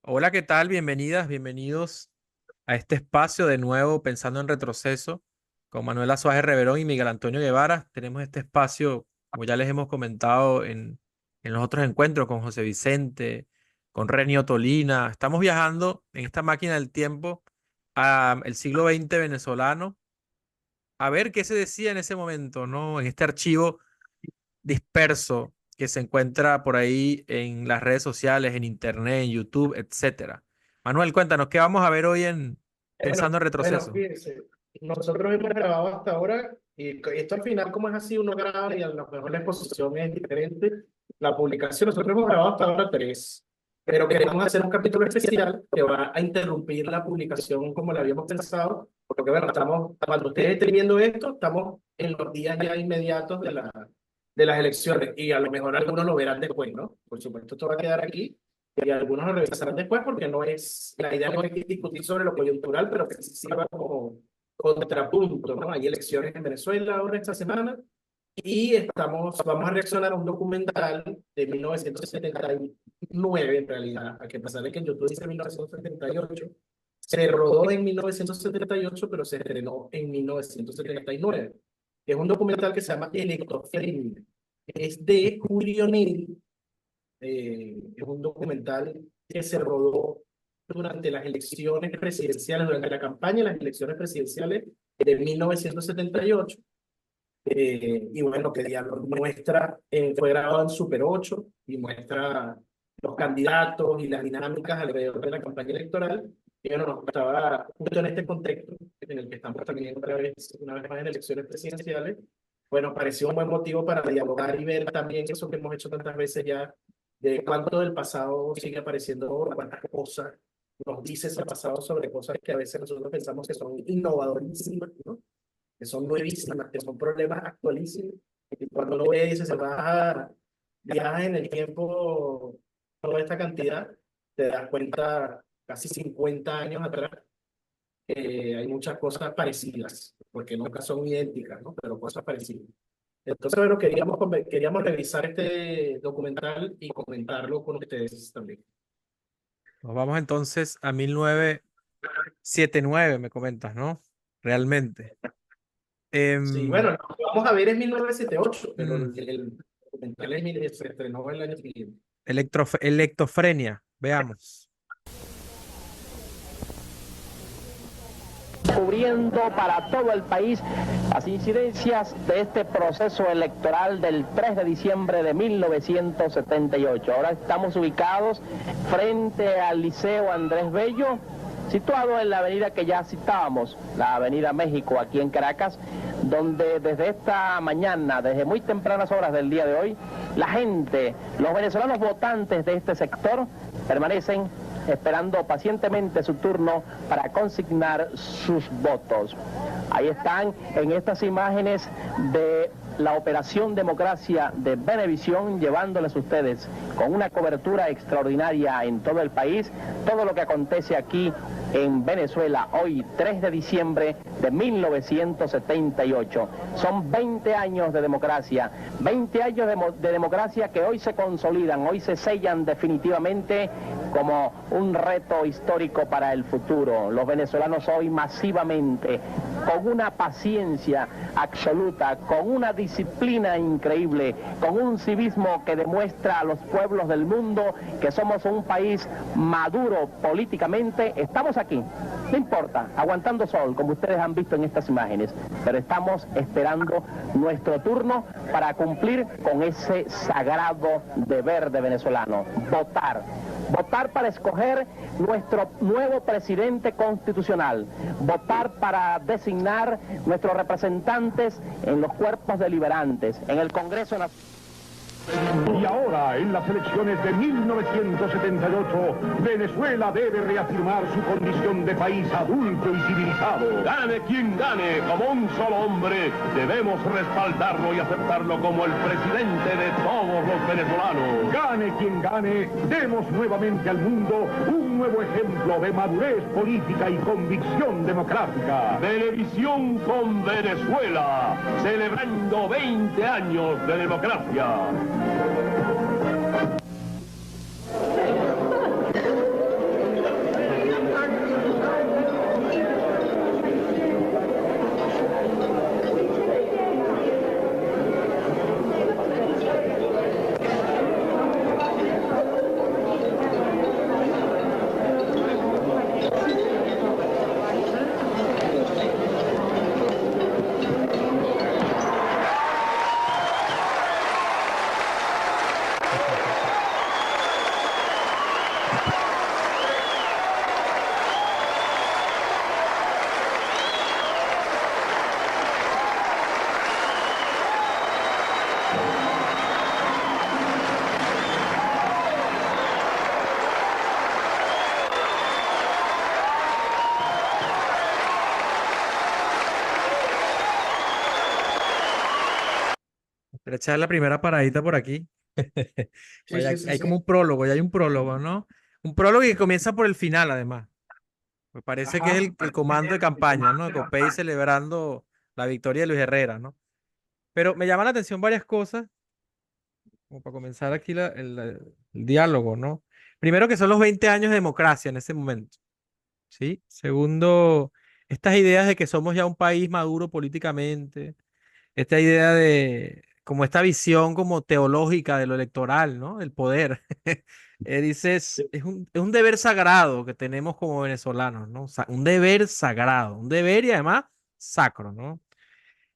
Hola, ¿qué tal? Bienvenidas, bienvenidos a este espacio de nuevo Pensando en Retroceso con Manuela Suárez Reverón y Miguel Antonio Guevara. Tenemos este espacio, como ya les hemos comentado en los otros encuentros con José Vicente, con Renio Tolina. Estamos viajando en esta máquina del tiempo al siglo XX venezolano a ver qué se decía en ese momento, ¿no? En este archivo disperso que se encuentra por ahí en las redes sociales, en internet, en YouTube, etcétera. Manuel, cuéntanos, ¿qué vamos a ver hoy en Pensando en Bueno, Retroceso? fíjense, nosotros hemos grabado hasta ahora y esto al final, como es así, uno graba y a lo mejor la exposición es diferente. La publicación, nosotros hemos grabado hasta ahora tres, pero queremos hacer un capítulo especial que va a interrumpir la publicación como la habíamos pensado, porque bueno, cuando ustedes estén viendo esto, estamos en los días ya inmediatos de las elecciones y a lo mejor algunos lo verán después, ¿no? Por supuesto, esto va a quedar aquí y algunos lo revisarán después porque la idea no es discutir sobre lo coyuntural, pero que sí sirva como contrapunto, ¿no? Hay elecciones en Venezuela ahora esta semana y vamos a reaccionar a un documental de 1979 en realidad, a que pesar de que en YouTube dice 1978, se rodó en 1978, pero se estrenó en 1979. Es un documental que se llama Electrofrenia. Es de Julio Neri, es un documental que se rodó durante las elecciones presidenciales, durante la campaña de las elecciones presidenciales de 1978. Y bueno, que muestra, fue grabado en Super 8 y muestra los candidatos y las dinámicas alrededor de la campaña electoral. Y bueno, nos estaba justo en este contexto en el que estamos también una vez más en elecciones presidenciales. Bueno, pareció un buen motivo para dialogar y ver también eso que hemos hecho tantas veces ya, de cuánto del pasado sigue apareciendo ahora, cuántas cosas nos dice ese pasado sobre cosas que a veces nosotros pensamos que son innovadorísimas, ¿no? Que son nuevísimas, que son problemas actualísimos. Y cuando uno ve y dice, se va a viajar en el tiempo toda esta cantidad, te das cuenta, casi 50 años atrás, hay muchas cosas parecidas, porque nunca son idénticas, ¿no? Pero cosas parecidas. Entonces, bueno, queríamos revisar este documental y comentarlo con ustedes también. Nos vamos entonces a 1979, me comentas, ¿no? Realmente. Sí, Em, bueno, lo que vamos a ver es 1978, pero mm, el documental se estrenó el año siguiente. Electrofrenia, veamos. Cubriendo para todo el país las incidencias de este proceso electoral del 3 de diciembre de 1978. Ahora estamos ubicados frente al Liceo Andrés Bello, situado en la avenida que ya citábamos, la Avenida México, aquí en Caracas, donde desde esta mañana, desde muy tempranas horas del día de hoy, la gente, los venezolanos votantes de este sector, permanecen esperando pacientemente su turno para consignar sus votos. Ahí están en estas imágenes de la Operación Democracia de Venevisión, llevándoles a ustedes con una cobertura extraordinaria en todo el país, todo lo que acontece aquí en Venezuela hoy 3 de diciembre de 1978. Son 20 años de democracia, 20 años de democracia que hoy se consolidan, hoy se sellan definitivamente como un reto histórico para el futuro. Los venezolanos hoy masivamente, con una paciencia absoluta, con una disciplina increíble, con un civismo que demuestra a los pueblos del mundo que somos un país maduro políticamente, estamos aquí, no importa, aguantando sol, como ustedes han visto en estas imágenes, pero estamos esperando nuestro turno para cumplir con ese sagrado deber de venezolano, votar. Votar para escoger nuestro nuevo presidente constitucional, votar para designar nuestros representantes en los cuerpos deliberantes, en el Congreso Nacional. Y ahora, en las elecciones de 1978, Venezuela debe reafirmar su condición de país adulto y civilizado. Gane quien gane, como un solo hombre, debemos respaldarlo y aceptarlo como el presidente de todos los venezolanos. Gane quien gane, demos nuevamente al mundo un nuevo ejemplo de madurez política y convicción democrática. Televisión con Venezuela, celebrando 20 años de democracia. para echar la primera paradita por aquí. Sí, sí, sí, Hay como sí. un prólogo, ya hay un prólogo, ¿no? Un prólogo que comienza por el final, además. Me parece que es Ajá. el comando de campaña, ¿no? Copey celebrando la victoria de Luis Herrera, ¿no? Pero me llama la atención varias cosas, como para comenzar aquí el diálogo, ¿no? Primero que son los 20 años de democracia en ese momento, ¿sí? Segundo, estas ideas de que somos ya un país maduro políticamente, esta idea de, como esta visión como teológica de lo electoral, ¿no? El poder. Dices, es un deber sagrado que tenemos como venezolanos, ¿no? Un deber sagrado, un deber y además sacro, ¿no?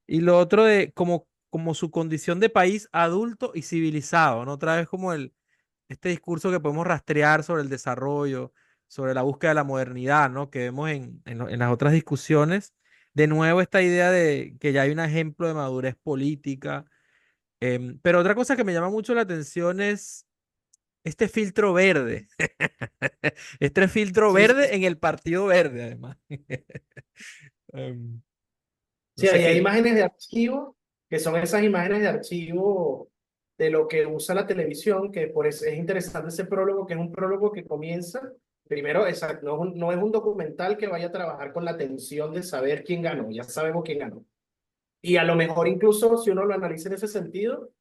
Y lo otro de como su condición de país adulto y civilizado, ¿no? Otra vez como este discurso que podemos rastrear sobre el desarrollo, sobre la búsqueda de la modernidad, ¿no? Que vemos en las otras discusiones. De nuevo, esta idea de que ya hay un ejemplo de madurez política. Pero otra cosa que me llama mucho la atención es este filtro verde. Este filtro Sí, sí, verde sí. en el Partido Verde, además. Em, no Sí, sé ahí hay qué. imágenes de archivo, que son esas imágenes de archivo de lo que usa la televisión, que por eso es interesante ese prólogo, que es un prólogo que comienza, primero, exacto, no es un documental que vaya a trabajar con la tensión de saber quién ganó, ya sabemos quién ganó. Y a lo mejor incluso si uno lo analiza en ese sentido,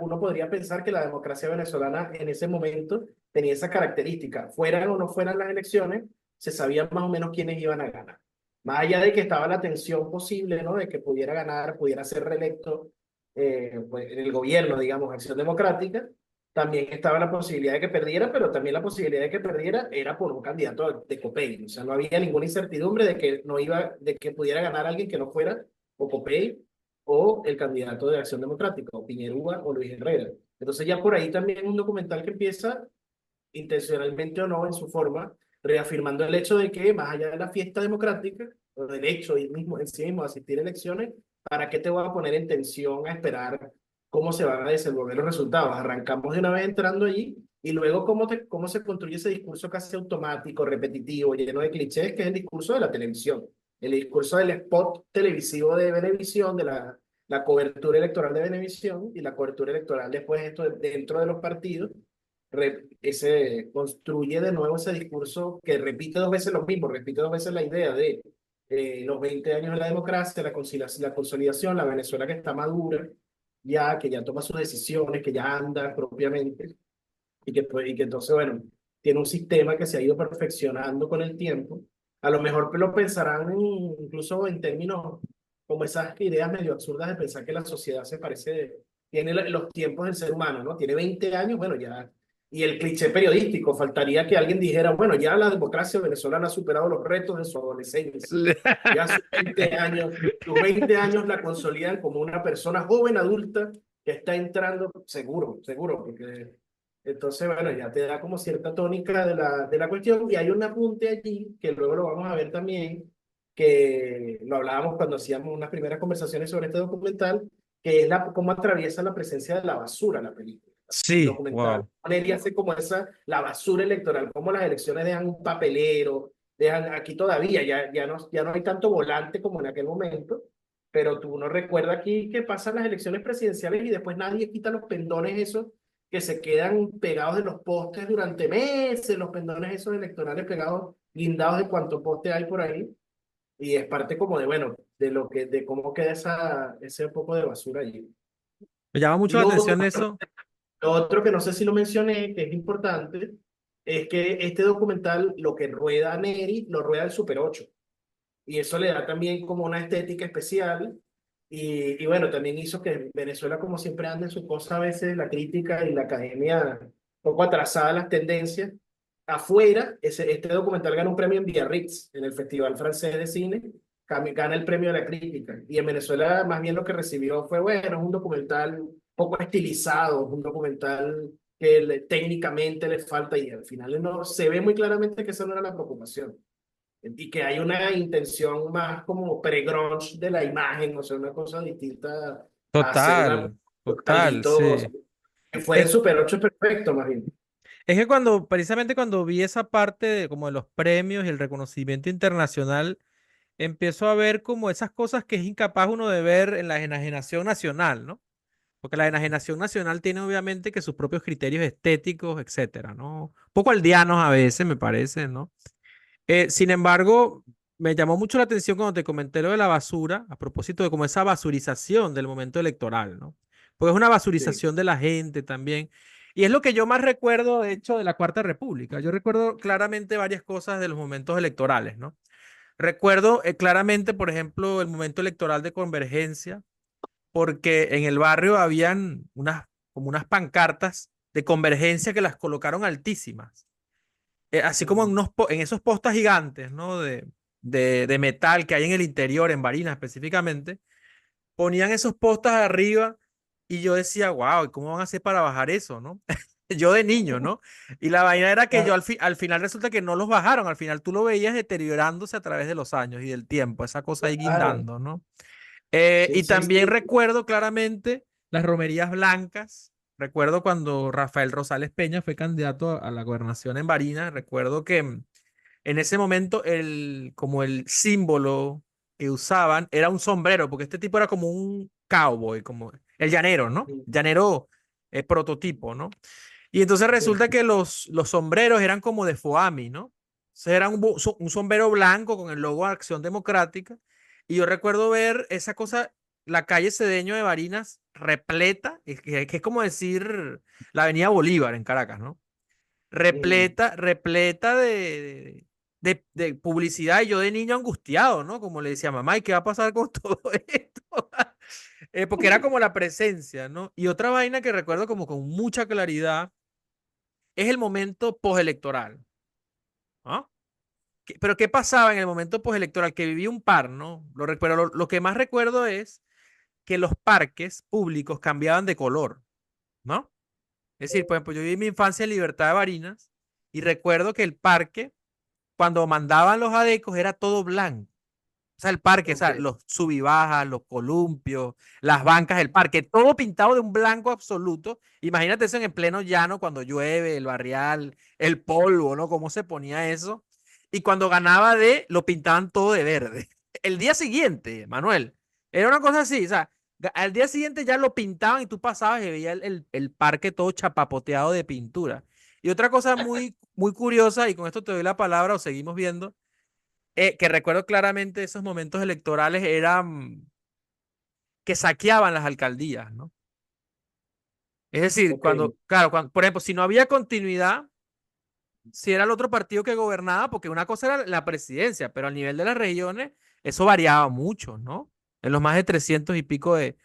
uno podría pensar que la democracia venezolana en ese momento tenía esa característica. Fueran o no fueran las elecciones, se sabía más o menos quiénes iban a ganar. Más allá de que estaba la tensión posible, ¿no? De que pudiera ganar, pudiera ser reelecto pues, en el gobierno, digamos, Acción Democrática, también estaba la posibilidad de que perdiera, pero también la posibilidad de que perdiera era por un candidato de Copey. O sea, no había ninguna incertidumbre de que no iba, de que pudiera ganar alguien que no fuera o Copey o el candidato de Acción Democrática, o Piñerúa o Luis Herrera. Entonces ya por ahí también un documental que empieza, intencionalmente o no en su forma, reafirmando el hecho de que más allá de la fiesta democrática, o del hecho mismo, en sí mismo de asistir a elecciones, ¿para qué te voy a poner en tensión a esperar cómo se van a desenvolver los resultados? Arrancamos de una vez entrando allí y luego cómo se construye ese discurso casi automático, repetitivo, lleno de clichés, que es el discurso de la televisión, el discurso del spot televisivo de Venevisión, de la cobertura electoral de Venevisión y la cobertura electoral después esto dentro de los partidos ese construye de nuevo ese discurso que repite dos veces lo mismo, repite dos veces la idea de los 20 años de la democracia, la consolidación, la Venezuela que está madura, ya que ya toma sus decisiones, que ya anda propiamente, y que entonces, bueno, tiene un sistema que se ha ido perfeccionando con el tiempo. A lo mejor lo pensarán incluso en términos como esas ideas medio absurdas de pensar que la sociedad se parece, tiene los tiempos del ser humano, ¿no? Tiene 20 años, bueno, ya. Y el cliché periodístico, faltaría que alguien dijera, bueno, ya la democracia venezolana ha superado los retos de su adolescencia. Ya sus 20 años la consolidan como una persona joven, adulta, que está entrando, seguro, seguro, porque entonces, bueno, ya te da como cierta tónica de la cuestión y hay un apunte allí que luego lo vamos a ver también, que lo hablábamos cuando hacíamos unas primeras conversaciones sobre este documental, que es cómo atraviesa la presencia de la basura la película. El Sí, documental wow. Nelly hace como la basura electoral, cómo las elecciones dejan un papelero, dejan aquí todavía, ya no hay tanto volante como en aquel momento, pero tú no recuerdas aquí que pasan las elecciones presidenciales y después nadie quita los pendones esos que se quedan pegados de los postes durante meses, los pendones esos electorales pegados, guindados de cuánto poste hay por ahí, y es parte como de, bueno, de cómo queda ese poco de basura allí. Me llama Y mucho la atención eso. lo otro que no sé si lo mencioné, que es importante, es que este documental, lo que rueda Neri, lo rueda el Super 8. Y eso le da también como una estética especial. Y bueno, también hizo que Venezuela, como siempre anda en su cosa, a veces la crítica y la academia un poco atrasada a las tendencias. Afuera, este documental gana un premio en Biarritz, en el Festival Francés de Cine, gana el premio de la crítica. Y en Venezuela, más bien lo que recibió fue, bueno, es un documental un poco estilizado, un documental que técnicamente le falta y al final no, se ve muy claramente que esa no era la preocupación y que hay una intención más como pre-grunge de la imagen, o sea, una cosa distinta a hacer una Total, total, totalito, sí. que fuera el Es, Super 8 perfecto, más bien. es que precisamente cuando vi esa parte como de los premios y el reconocimiento internacional, empiezo a ver como esas cosas que es incapaz uno de ver en la enajenación nacional, ¿no? Porque la enajenación nacional tiene obviamente que sus propios criterios estéticos, etcétera, ¿no? Un poco aldeanos a veces, me parece, ¿no? Sin embargo, me llamó mucho la atención cuando te comenté lo de la basura, a propósito de como esa basurización del momento electoral, ¿no? Porque es una Sí. basurización de la gente también. Y es lo que yo más recuerdo, de hecho, de la Cuarta República. Yo recuerdo claramente varias cosas de los momentos electorales, ¿no? Recuerdo claramente, por ejemplo, el momento electoral de Convergencia, porque en el barrio habían como unas pancartas de Convergencia que las colocaron altísimas, así como en, Mm. en esos postas gigantes, ¿no? De metal que hay en el interior, en Barinas específicamente, ponían esos postas arriba y yo decía, wow, ¿cómo van a hacer para bajar eso, no? Yo de niño, ¿no? Y la vaina era que yo Claro, al final resulta que no los bajaron, al final tú lo veías deteriorándose a través de los años y del tiempo, esa cosa ahí claro. guindando, ¿no? Sí, Y sí, también sí. recuerdo claramente las romerías blancas. Recuerdo cuando Rafael Rosales Peña fue candidato a la gobernación en Barinas. Recuerdo que en ese momento como el símbolo que usaban era un sombrero, porque este tipo era como un cowboy, como el llanero, ¿no? Mm. Llanero prototipo, ¿no? Y entonces Sí. resulta que los sombreros eran como de Foami, ¿no? Entonces era un sombrero blanco con el logo de Acción Democrática. Y yo recuerdo ver esa cosa, la calle Cedeño de Barinas repleta, que es como decir la Avenida Bolívar en Caracas, ¿no? Mm. Repleta de publicidad. Y yo de niño angustiado, ¿no? Como le decía mamá, ¿y qué va a pasar con todo esto? Porque era como la presencia, ¿no? Y otra vaina que recuerdo como con mucha claridad es el momento postelectoral, ¿no? Pero ¿qué pasaba en el momento postelectoral? Que viví un par, ¿no? Pero lo que más recuerdo es que los parques públicos cambiaban de color, ¿no? Es decir, por ejemplo, yo viví mi infancia en Libertad de Barinas y recuerdo que el parque, cuando mandaban los adecos, era todo blanco. O sea, el parque, o Ok. sea, los sub y bajas, los columpios, las bancas del parque, todo pintado de un blanco absoluto. Imagínate eso en pleno llano cuando llueve, el barrial, el polvo, ¿no? ¿Cómo se ponía eso? Y cuando ganaba lo pintaban todo de verde. El día siguiente, Manuel, era una cosa así, o sea, al día siguiente ya lo pintaban y tú pasabas y veías el parque todo chapapoteado de pintura. Y otra cosa muy, muy curiosa, y con esto te doy la palabra o seguimos viendo, que recuerdo claramente esos momentos electorales eran que saqueaban las alcaldías, ¿no? Es decir, Ok. claro, por ejemplo, si no había continuidad, si era el otro partido que gobernaba, porque una cosa era la presidencia, pero a nivel de las regiones, eso variaba mucho, ¿no? En los más de 300 y pico de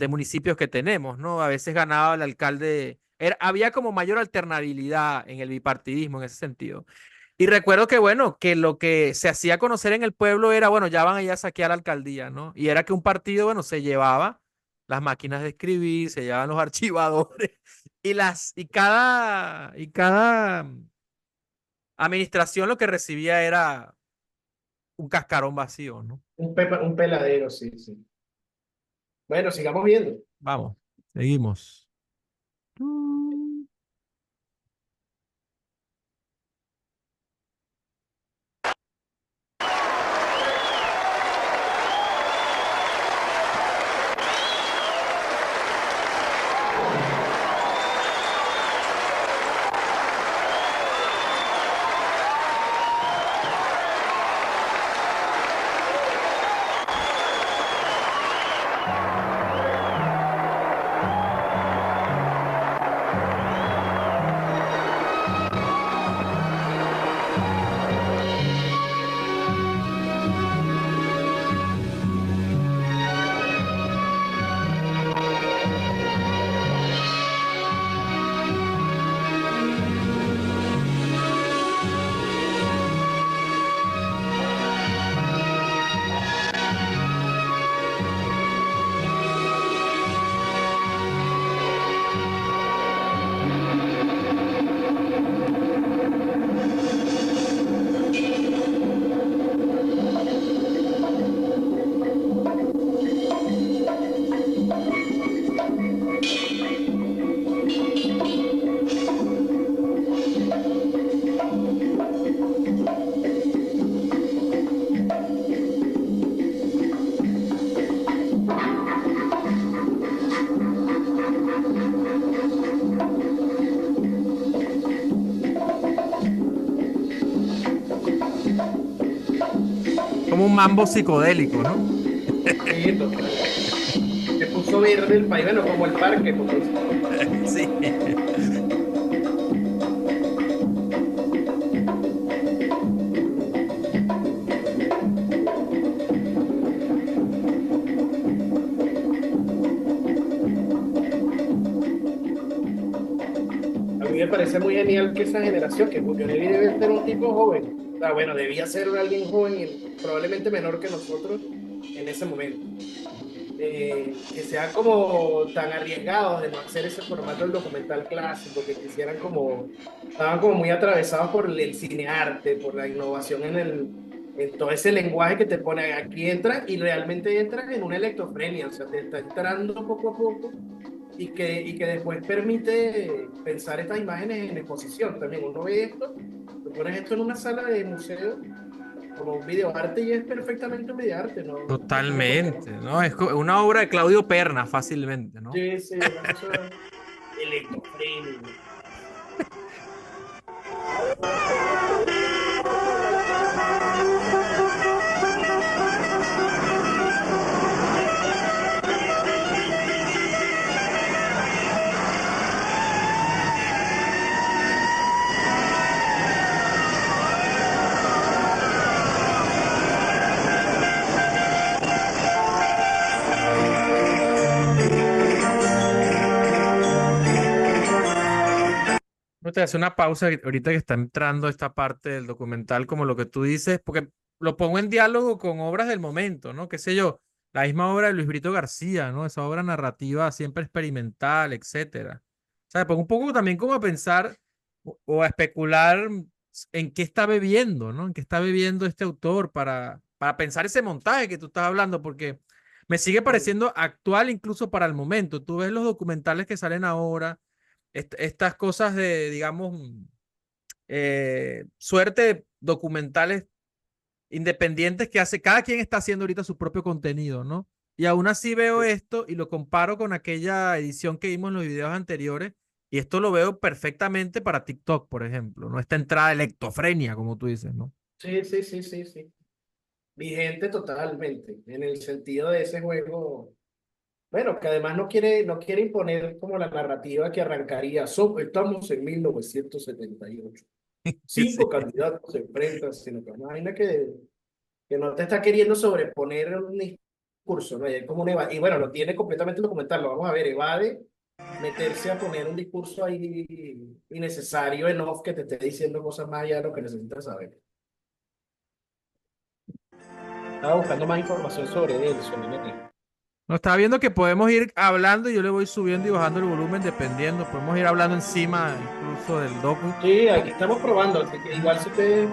municipios que tenemos, ¿no? A veces ganaba el alcalde, había como mayor alternabilidad en el bipartidismo en ese sentido. Y recuerdo que, bueno, que lo que se hacía conocer en el pueblo era, bueno, ya van allá a saquear la alcaldía, ¿no? Y era que un partido, bueno, se llevaba las máquinas de escribir, se llevaban los archivadores y cada administración lo que recibía era un cascarón vacío, ¿no? Un peladero, sí, sí. Bueno, sigamos viendo. Vamos, seguimos. como un mambo psicodélico, ¿no? Sí, total. Se puso verde el país, bueno, como el parque, como dice. Sí. A mí me parece muy genial que esa generación, que Julio Neri debe ser un tipo joven, o sea, bueno, debía ser alguien joven y probablemente menor que nosotros en ese momento. Que sean como tan arriesgados de no hacer ese formato del documental clásico, que quisieran como, estaban como muy atravesados por el cinearte, por la innovación en todo ese lenguaje que te pone aquí entras y realmente entras en una electrofrenia, o sea, te está entrando poco a poco y que después permite pensar estas imágenes en exposición. También uno ve esto, tú pones esto en una sala de museo como un videoarte y es perfectamente un videoarte, no, no tiene por qué Totalmente, no. ¿no? Es una obra de Claudio Perna fácilmente, ¿no? Sí, sí, una cosa electrofrenia. No te hace una pausa ahorita que está entrando esta parte del documental, como lo que tú dices, porque lo pongo en diálogo con obras del momento, ¿no? Qué sé yo, la misma obra de Luis Brito García, ¿no? Esa obra narrativa siempre experimental, etcétera. O sea, pongo un poco también como a pensar o a especular en qué está bebiendo, ¿no? En qué está bebiendo este autor para pensar ese montaje que tú estás hablando, porque me sigue pareciendo actual incluso para el momento. Tú ves los documentales que salen ahora estas cosas de, digamos, suerte de documentales independientes que hace, cada quien está haciendo ahorita su propio contenido, ¿no? Y aún así veo esto y lo comparo con aquella edición que vimos en los videos anteriores y esto lo veo perfectamente para TikTok, por ejemplo, ¿no? Esta entrada de lectofrenia, como tú dices, ¿no? Sí, sí, sí, sí, sí. Vigente totalmente, en el sentido de ese juego, bueno, que además no quiere imponer como la narrativa que arrancaría. Estamos en 1978. Sí. Cinco candidatos se enfrentan, sino que imagina que no te está queriendo sobreponer un discurso, ¿no? Y hay como y bueno, lo tiene completamente documental, lo vamos a ver, evade meterse a poner un discurso ahí innecesario en off que te esté diciendo cosas más allá de lo que necesitas saber. Estaba buscando más información sobre él, sobre Neri. No, estaba viendo que podemos ir hablando y yo le voy subiendo y bajando el volumen dependiendo. Podemos ir hablando encima incluso del docu. Sí, aquí estamos probando, así que igual si ustedes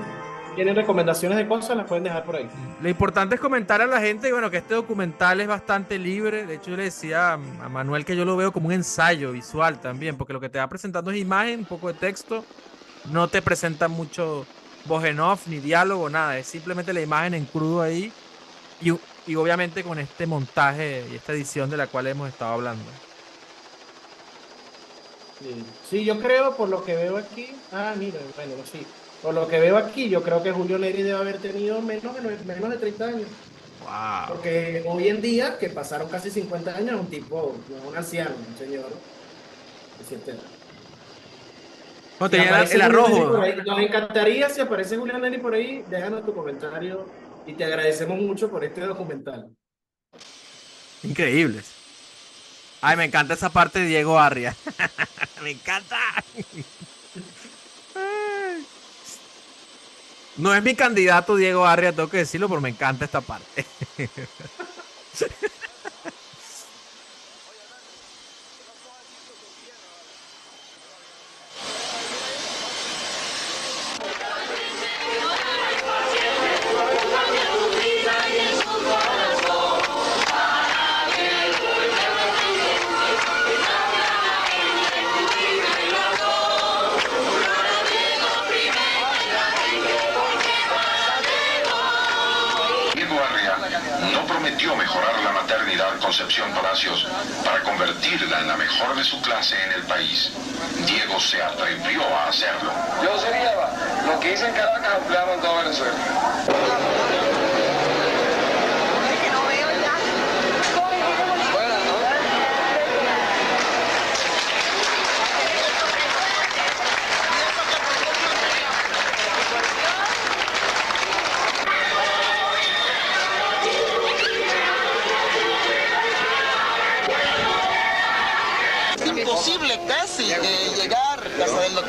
tienen recomendaciones de cosas, las pueden dejar por ahí. Lo importante es comentar a la gente, y bueno, que este documental es bastante libre. De hecho, yo le decía a Manuel que yo lo veo como un ensayo visual también, porque lo que te va presentando es imagen, un poco de texto, no te presenta mucho voz en off, ni diálogo, nada. Es simplemente la imagen en crudo ahí y obviamente con este montaje y esta edición de la cual hemos estado hablando. Sí. Sí, yo creo, por lo que veo aquí, mira, bueno, no, sí, por lo que veo aquí, yo creo que Julio Neri debe haber tenido menos de 30 años, ¡Wow! porque hoy en día, que pasaron casi 50 años, es un tipo, no es un anciano, un señor de cierta edad. No, Si tenía aparece el Julio Neri por arrojo. ahí, nos encantaría si aparece Julio Neri por ahí, déjanos tu comentario y te agradecemos mucho por este documental. Increíbles. Ay, me encanta esa parte de Diego Arria. Me encanta. No es mi candidato Diego Arria, tengo que decirlo, pero me encanta esta parte. Diego Arria no prometió mejorar la maternidad Concepción Palacios para convertirla en la mejor de su clase en el país. Diego se atrevió a hacerlo. Yo sería lo que hice en Caracas, empleado en toda Venezuela.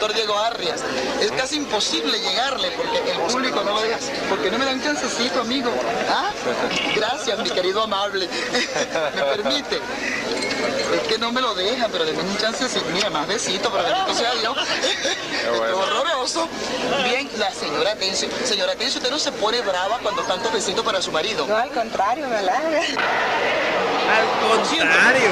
doctor Diego Arrias. Es casi imposible llegarle porque el público no lo deja. Porque no me dan chancecito, amigo. ¿Ah? Gracias, mi querido amable. ¿Me permite? Es que no me lo dejan, pero denme un chancecito. Mira, más besito, pero bendito sea Dios. Esto es horroroso. Bien, la señora Tencio. Señora Tencio, usted no se pone brava cuando tantos besitos para su marido. No, al contrario, me halaga. Al contrario.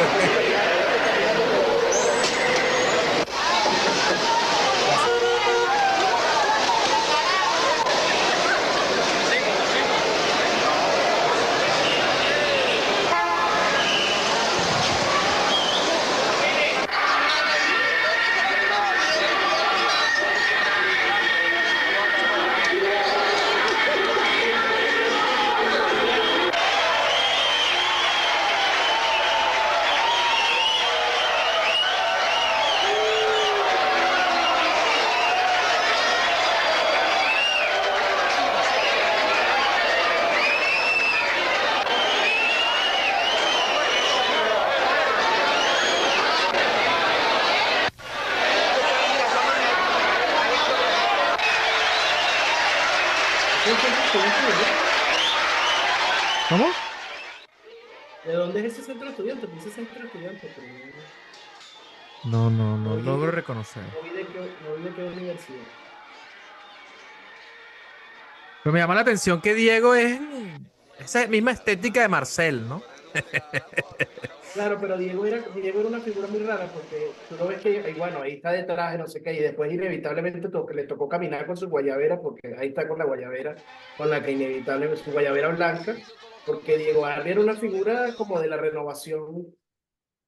¿Cómo? ¿De dónde es ese centro de estudiantes? Pues ese centro de estudiantes, pero No logro reconocer. no vi de qué universidad. Pero me llama la atención que Diego es esa misma estética de Marcel, ¿no? Claro, pero Diego era una figura muy rara porque tú lo ves que, bueno, ahí está de traje, no sé qué, y después inevitablemente le tocó caminar con su guayabera, porque ahí está con la guayabera, con la que inevitablemente su guayabera blanca, porque Diego Arri era una figura como de la renovación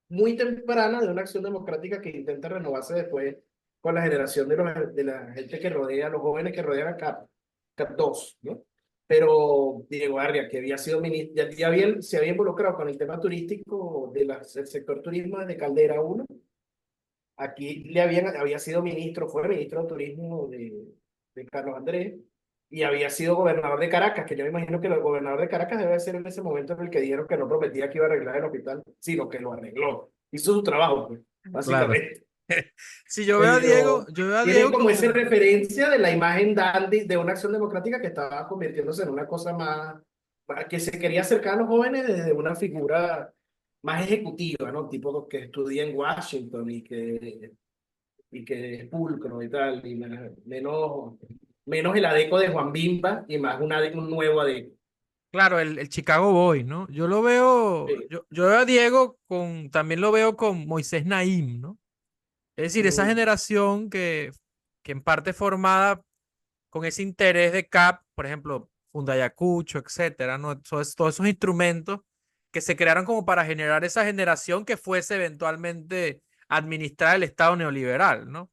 muy temprana de una acción democrática que intenta renovarse después con la generación de la gente que rodea, los jóvenes que rodean a CAP 2, ¿no? Pero Diego Arria, que había sido ministro, se había involucrado con el tema turístico del sector turismo desde Caldera 1. Aquí había sido ministro, fue ministro de turismo de Carlos Andrés, y había sido gobernador de Caracas, que yo me imagino que el gobernador de Caracas debe ser en ese momento en el que dijeron que no prometía que iba a arreglar el hospital, sino que lo arregló. Hizo su trabajo, pues, básicamente. Si yo veo a Diego, Tiene como esa referencia de la imagen dandy de una acción democrática que estaba convirtiéndose en una cosa más, que se quería acercar a los jóvenes desde una figura más ejecutiva, ¿no? Tipo que estudia en Washington y que es pulcro y tal, y menos el adeco de Juan Bimba y más un nuevo adeco. claro, el Chicago Boy, ¿no? Yo lo veo, Sí. yo veo a Diego también lo veo con Moisés Naim, ¿no? Es decir, esa generación que en parte formada con ese interés de CAP, por ejemplo, Fundayacucho, etcétera, ¿no? Todos esos instrumentos que se crearon como para generar esa generación que fuese eventualmente administrar el Estado neoliberal, ¿no?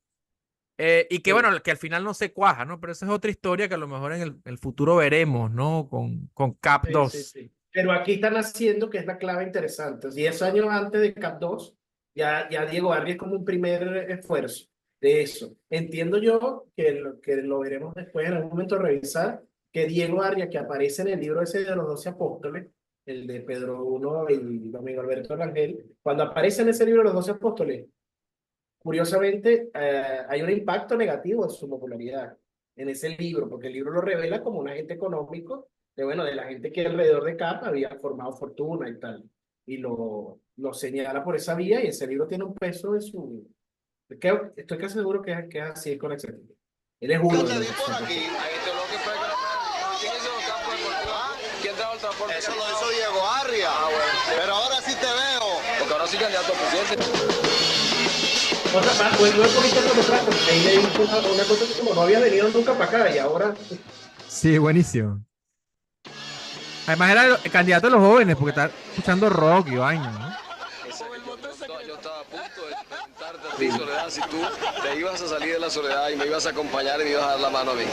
Y que, Sí. bueno, que al final no se cuaja, ¿no? Pero esa es otra historia que a lo mejor en el futuro veremos, ¿no? Con CAP 2. Sí. Pero aquí están haciendo, que es la clave interesante, 10 años antes de CAP 2, ya Diego Arri es como un primer esfuerzo de eso. Entiendo yo que lo veremos después en algún momento revisar, que Diego Arria, que aparece en el libro ese de los 12 apóstoles, el de Pedro I y Domingo Alberto Rangel, cuando aparece en ese libro de los 12 apóstoles, curiosamente hay un impacto negativo en su popularidad en ese libro, porque el libro lo revela como un agente económico de la gente que alrededor de CAP había formado fortuna y tal, y lo señala por esa vía, y ese libro tiene un peso en su... Estoy casi seguro que es así con exactitud. Él es uno de los... Eso lo hizo Diego Arria. Pero ahora sí te veo. Porque ahora sí candidato a presidente. Otra más, pues no es por interno atrás, porque ahí le dijo una cosa que como no había venido nunca para acá y ahora... Sí, buenísimo. Además era el candidato de los jóvenes porque está escuchando rock y vaina, ¿no? Yo estaba a punto de preguntarte a ti, Soledad, si tú te ibas a salir de la soledad y me ibas a acompañar y me ibas a dar la mano a mí.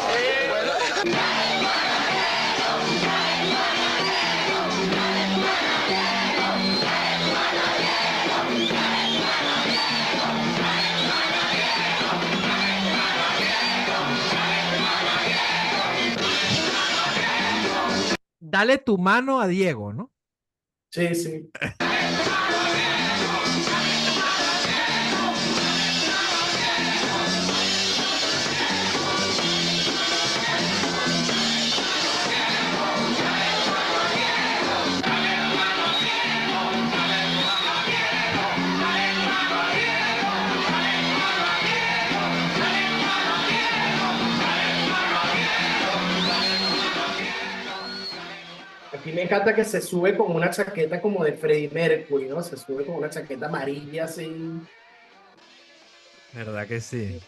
Dale tu mano a Diego, ¿no? Sí, sí. Y me encanta que se sube con una chaqueta como de Freddie Mercury, ¿no? Se sube con una chaqueta amarilla así. ¿Verdad que sí?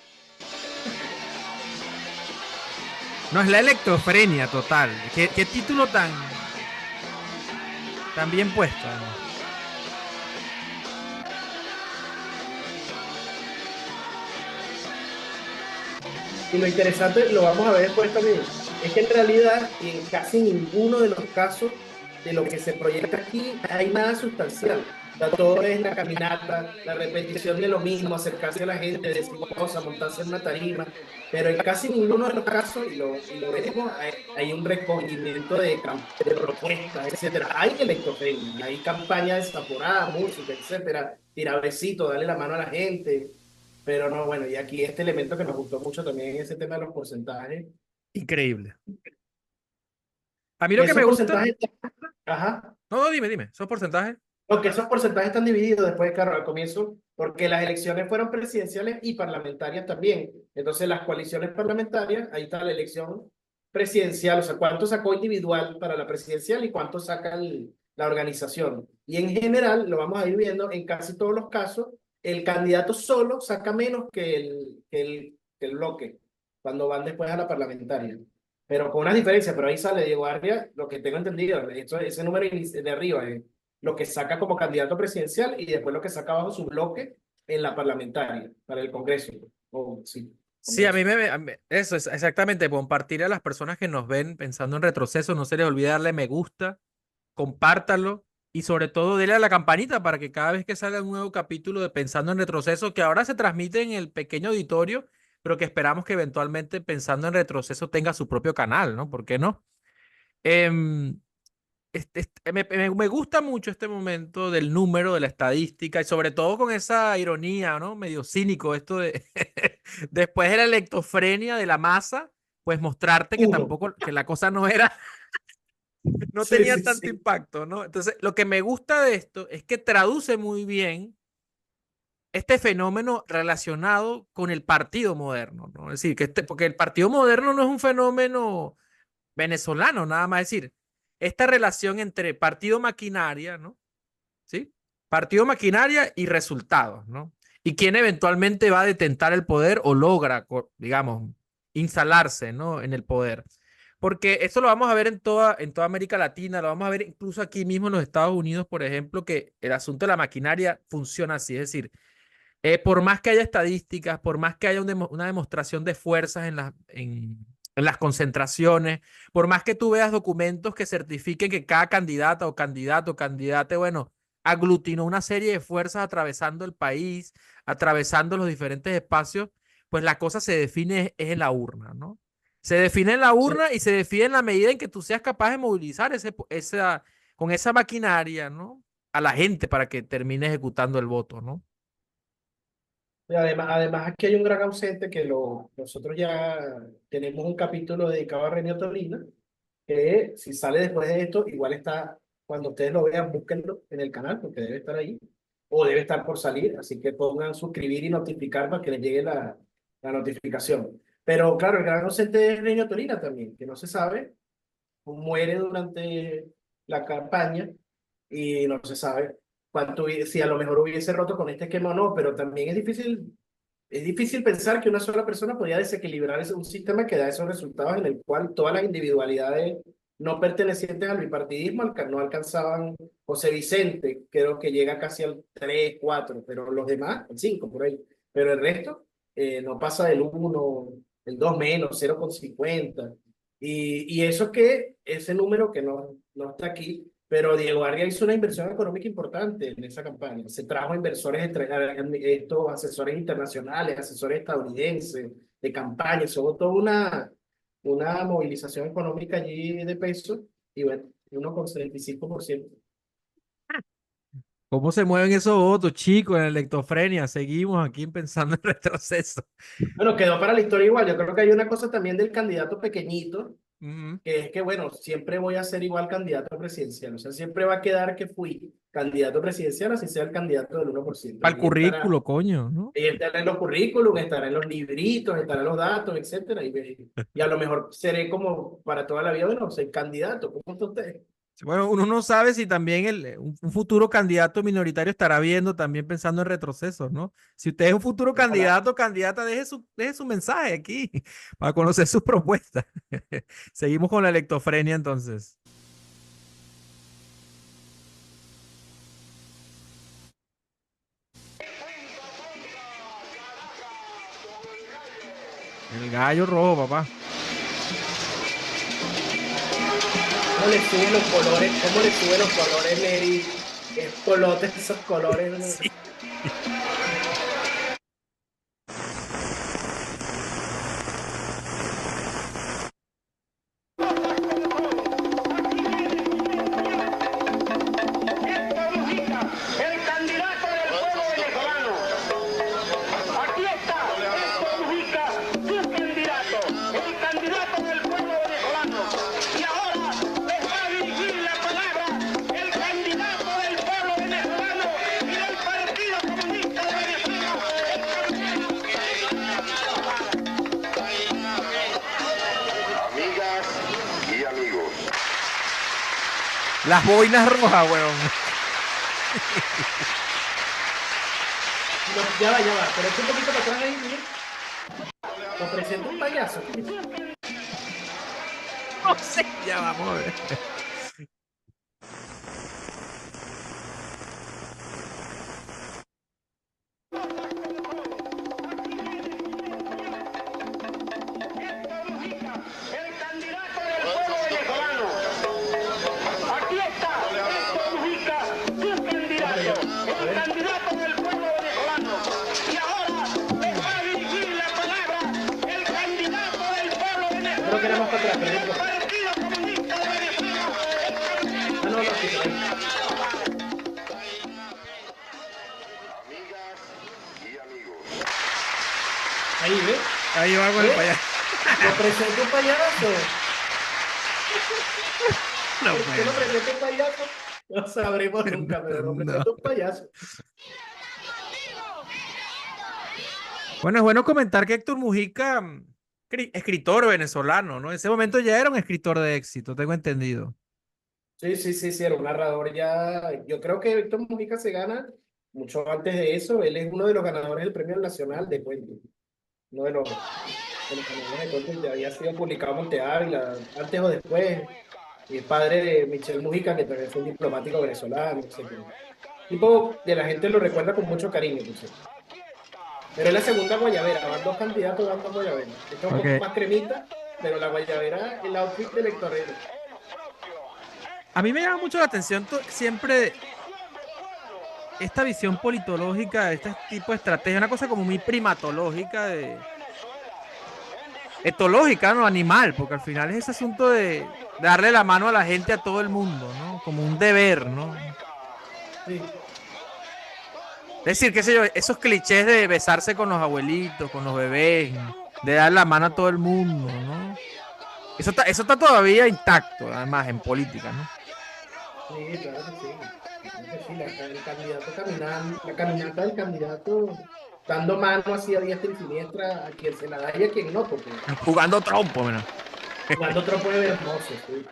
No, es la electrofrenia total. ¿Qué título tan bien puesto, ¿no? Y lo interesante, lo vamos a ver después también, es que en realidad en casi ninguno de los casos de lo que se proyecta aquí hay nada sustancial. O sea, todo es la caminata, la repetición de lo mismo, acercarse a la gente, decir cosas, montarse en una tarima, pero en casi ninguno de los casos, y lo veremos, hay un recogimiento de propuestas, etcétera. Hay electofrenia, hay campañas desaforadas, música, etcétera, tirar besitos, darle la mano a la gente. Pero no, bueno, y aquí este elemento que nos gustó mucho también es ese tema de los porcentajes. Increíble. A mí Y lo que esos me gusta... porcentajes, ajá, No, dime, esos porcentajes. porque esos porcentajes están divididos después, claro, al comienzo, porque las elecciones fueron presidenciales y parlamentarias también. Entonces, las coaliciones parlamentarias, ahí está la elección presidencial, o sea, cuánto sacó individual para la presidencial y cuánto saca la organización. Y en general, lo vamos a ir viendo, en casi todos los casos, el candidato solo saca menos que el bloque, cuando van después a la parlamentaria. Pero con una diferencia, pero ahí sale Diego Arria, lo que tengo entendido, ese número de arriba es lo que saca como candidato presidencial y después lo que saca bajo su bloque en la parlamentaria, para el Congreso. Sí, Sí, Congreso. eso es exactamente, compartir a las personas que nos ven pensando en retroceso, no se les olvide darle me gusta, compártanlo y sobre todo denle a la campanita para que cada vez que salga un nuevo capítulo de Pensando en Retroceso, que ahora se transmite en el pequeño auditorio, pero que esperamos que eventualmente Pensando en Retroceso tenga su propio canal, ¿no? ¿Por qué no? Em, me gusta mucho este momento del número, de la estadística y sobre todo con esa ironía, ¿no? Medio cínico esto de después de la electofrenia de la masa, pues mostrarte que Uno. tampoco, que la cosa no era, no Sí, tenía sí, tanto sí. impacto, ¿no? Entonces, lo que me gusta de esto es que traduce muy bien este fenómeno relacionado con el partido moderno, ¿no? Es decir, porque el partido moderno no es un fenómeno venezolano, nada más decir, esta relación entre partido maquinaria, ¿no? ¿Sí? Partido maquinaria y resultados, ¿no? Y quién eventualmente va a detentar el poder o logra, digamos, instalarse, ¿no? En el poder. Porque eso lo vamos a ver en toda América Latina, lo vamos a ver incluso aquí mismo en los Estados Unidos, por ejemplo, que el asunto de la maquinaria funciona así, es decir, por más que haya estadísticas, por más que haya una demostración de fuerzas en las concentraciones, por más que tú veas documentos que certifiquen que cada candidata o candidato o candidate, bueno, aglutinó una serie de fuerzas atravesando el país, atravesando los diferentes espacios, pues la cosa se define es en la urna, ¿no? Se define en la Sí. urna y se define en la medida en que tú seas capaz de movilizar con esa maquinaria, ¿no? A la gente para que termine ejecutando el voto, ¿no? Y además aquí hay un gran ausente que nosotros ya tenemos un capítulo dedicado a René Tolina, que si sale después de esto, igual está, cuando ustedes lo vean, búsquenlo en el canal, porque debe estar ahí, o debe estar por salir, así que pongan suscribir y notificar para que les llegue la notificación. Pero claro, el gran ausente es René Tolina también, que no se sabe, muere durante la campaña y no se sabe si a lo mejor hubiese roto con este esquema o no, pero también es difícil pensar que una sola persona podía desequilibrar un sistema que da esos resultados en el cual todas las individualidades no pertenecientes al bipartidismo no alcanzaban. José Vicente creo que llega casi al 3 4 pero los demás, el 5 por ahí. Pero el resto no pasa del 1 el 2 menos, 0,50. Y eso que, ese número que no está aquí, pero Diego Arria hizo una inversión económica importante en esa campaña. Se trajo inversores, estos asesores internacionales, asesores estadounidenses de campaña. Hubo toda una movilización económica allí de peso y bueno, 1,75%. ¿Cómo se mueven esos votos, chicos, en la electrofrenia? Seguimos aquí pensando en retroceso. Bueno, quedó para la historia igual. Yo creo que hay una cosa también del candidato pequeñito, Ujú. que es que, bueno, siempre voy a ser igual candidato presidencial. O sea, siempre va a quedar que fui candidato presidencial, así sea el candidato del 1%. Para el currículo, coño, ¿no? Y estará en los currículum, estará en los libritos, estará en los datos, etcétera. Y a lo mejor seré como para toda la vida, bueno, soy candidato. ¿Cómo está usted? Bueno, uno no sabe si también un futuro candidato minoritario estará viendo también pensando en retrocesos, ¿no? Si usted es un futuro Ojalá. candidato o candidata, deje su mensaje aquí para conocer sus propuestas. Seguimos con la electofrenia entonces. El gallo rojo, papá. ¿Cómo le suben los colores? ¿Cómo le suben los colores, Neri? Es colotes esos colores, ¿no? Sí. El candidato del pueblo venezolano. Aquí está, Héctor Mujica, su candidato, el candidato del pueblo venezolano. Y ahora les va a dirigir la palabra el candidato del pueblo venezolano y del Partido Comunista de Venezuela. Amigas y amigos. Las boinas rojas, weón. No, ya va, pero es un poquito para atrás ahí, mire. Lo presenta un payaso. No sé, ya vamos a ver. El candidato del pueblo venezolano. Aquí está, Héctor Mujica, su candidato, el candidato del pueblo venezolano. Y ahora les va a dirigir la palabra el candidato del pueblo venezolano. Creo que era más para atrás, pero El no. Partido Comunista de Venezuela. Ah, no, sí, por ahí. Amigas y amigos. Ahí, ¿ve? Ahí va con el ¿Eh? payaso. Lo presenta un payaso. No, ¿Por qué lo presenta un payaso? No sabremos nunca, pero lo presenta No. un payaso. Bueno, es bueno comentar que Héctor Mujica, escritor venezolano, ¿no? En ese momento ya era un escritor de éxito, tengo entendido. Sí, era un narrador ya. Yo creo que Héctor Mujica se gana mucho antes de eso. Él es uno de los ganadores del Premio Nacional de Cuentos. Uno de los ganadores de cuentos ya había sido publicado en Monte Ávila, antes o después. Y es padre de Michel Mujica, que también fue un diplomático venezolano, etc. Tipo de la gente lo recuerda con mucho cariño, por cierto. Pero es la segunda guayabera, van dos candidatos dando guayabera. Esta es un Ok. poco más cremita, pero la guayabera, el outfit del electorero. A mí me llama mucho la atención siempre esta visión politológica, este tipo de estrategia, una cosa como muy primatológica, etológica, ¿no? Animal, porque al final es ese asunto de darle la mano a la gente, a todo el mundo, ¿no? Como un deber, ¿no? Sí. Es decir, qué sé yo, esos clichés de besarse con los abuelitos, con los bebés, de dar la mano a todo el mundo, ¿no? Eso está todavía intacto, además, en política, ¿no? Sí, claro que sí. Claro que sí, el candidato caminando, la caminata del candidato dando mano así a diestra y siniestra a quien se la da y a quien no, porque Jugando trompo, mira. jugando trompo de hermoso, sí.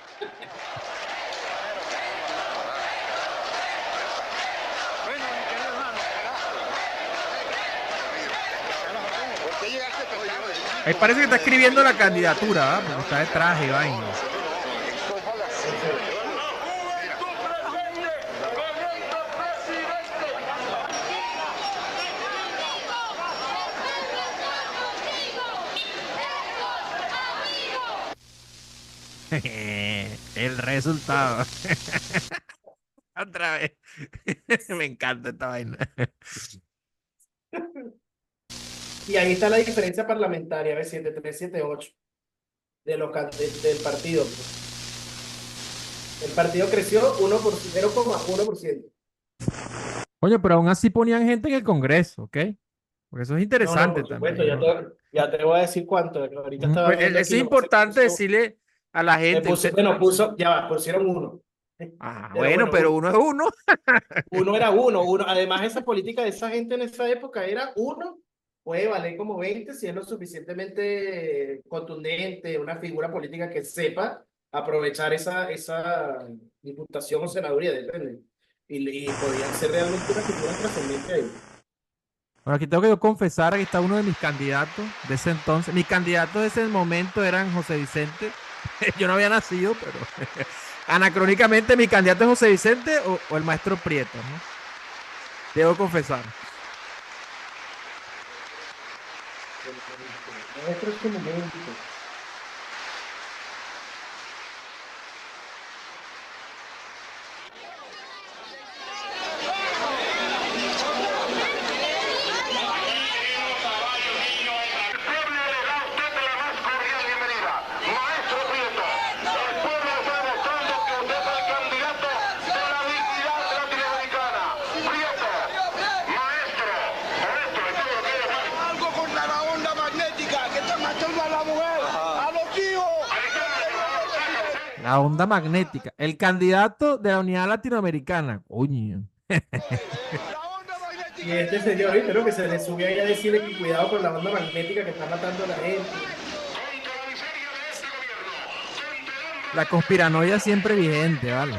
Ahí parece que está escribiendo la candidatura, ¿ah? Porque está de traje y vaina. El resultado. Otra vez. Me encanta esta vaina. Y ahí está la diferencia parlamentaria, ¿ves? 7378 del partido. El partido creció 0,1%. Oye, pero aún así ponían gente en el Congreso, ¿ok? Porque eso es No, interesante por supuesto, también, ¿no? ya te voy a decir cuánto. Ahorita estaba Pues, viendo eso aquí, es no se importante puso, decirle a la gente. ya va, pusieron uno. Pero Bueno, bueno, pero uno es uno. uno era uno. Además, esa política de esa gente en esa época era uno, puede valer como 20 si es lo suficientemente contundente, una figura política que sepa aprovechar esa diputación o senaduría, depende. Y podían ser realmente una figura trascendente ahí. Bueno, aquí tengo que yo confesar, aquí está uno de mis candidatos de ese entonces. Mis candidatos de ese momento eran José Vicente. Yo no había nacido, pero anacrónicamente mi candidato es José Vicente o el maestro Prieto, ¿no? Debo confesar. Maestro, es un momento. La onda magnética. El candidato de la Unidad Latinoamericana. Coño. Y este señor, ¿viste, no? Que se le subió ahí a decirle que cuidado con la onda magnética que está matando a la gente. La conspiranoia siempre vigente, ¿vale?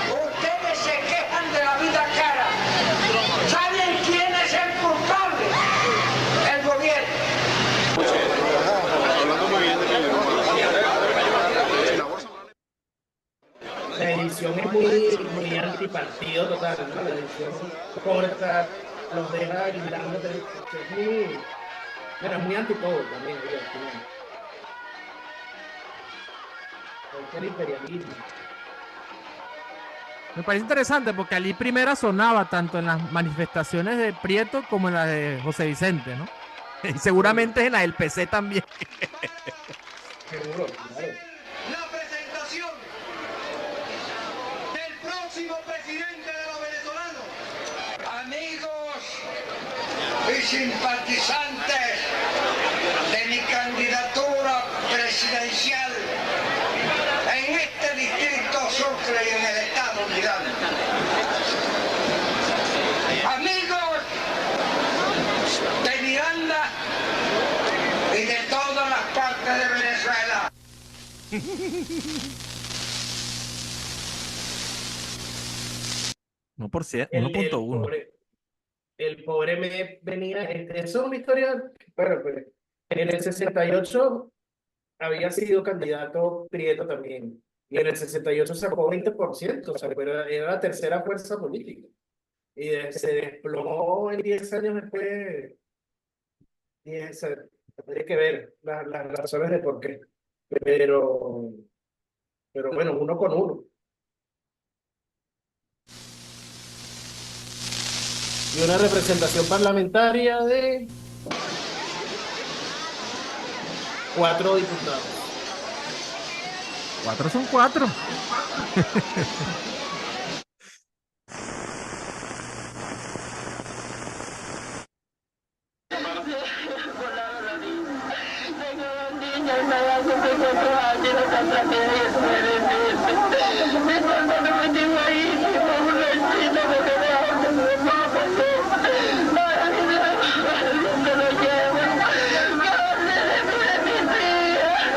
Ustedes se quejan de la vida cara. ¿Saben quién es el culpable? El gobierno. La edición es muy antipartido total, ¿no? La edición corta, los deja guindando, es muy, bueno, es muy anti todo también, oye, al final. El imperialismo. Me parece interesante porque Ali Primera sonaba tanto en las manifestaciones de Prieto como en las de José Vicente, ¿no? Y seguramente en la del PC también. Seguro, claro. La presentación del próximo presidente de los venezolanos. Amigos y simpatizantes de mi candidatura presidencial en este distrito Sucre y en el estado Miranda. Amigos de Miranda y de todas las partes de Venezuela. No por cierto, El 1.1. pobre me venía, eso es una historia, bueno, pues, en el 68 había sido candidato Prieto también, y en el 68 sacó 20%, o sea, pero era la tercera fuerza política, y se desplomó en 10 años después, y habría que ver las razones de por qué, pero bueno, uno con uno. Y una representación parlamentaria de 4 diputados. 4 son 4.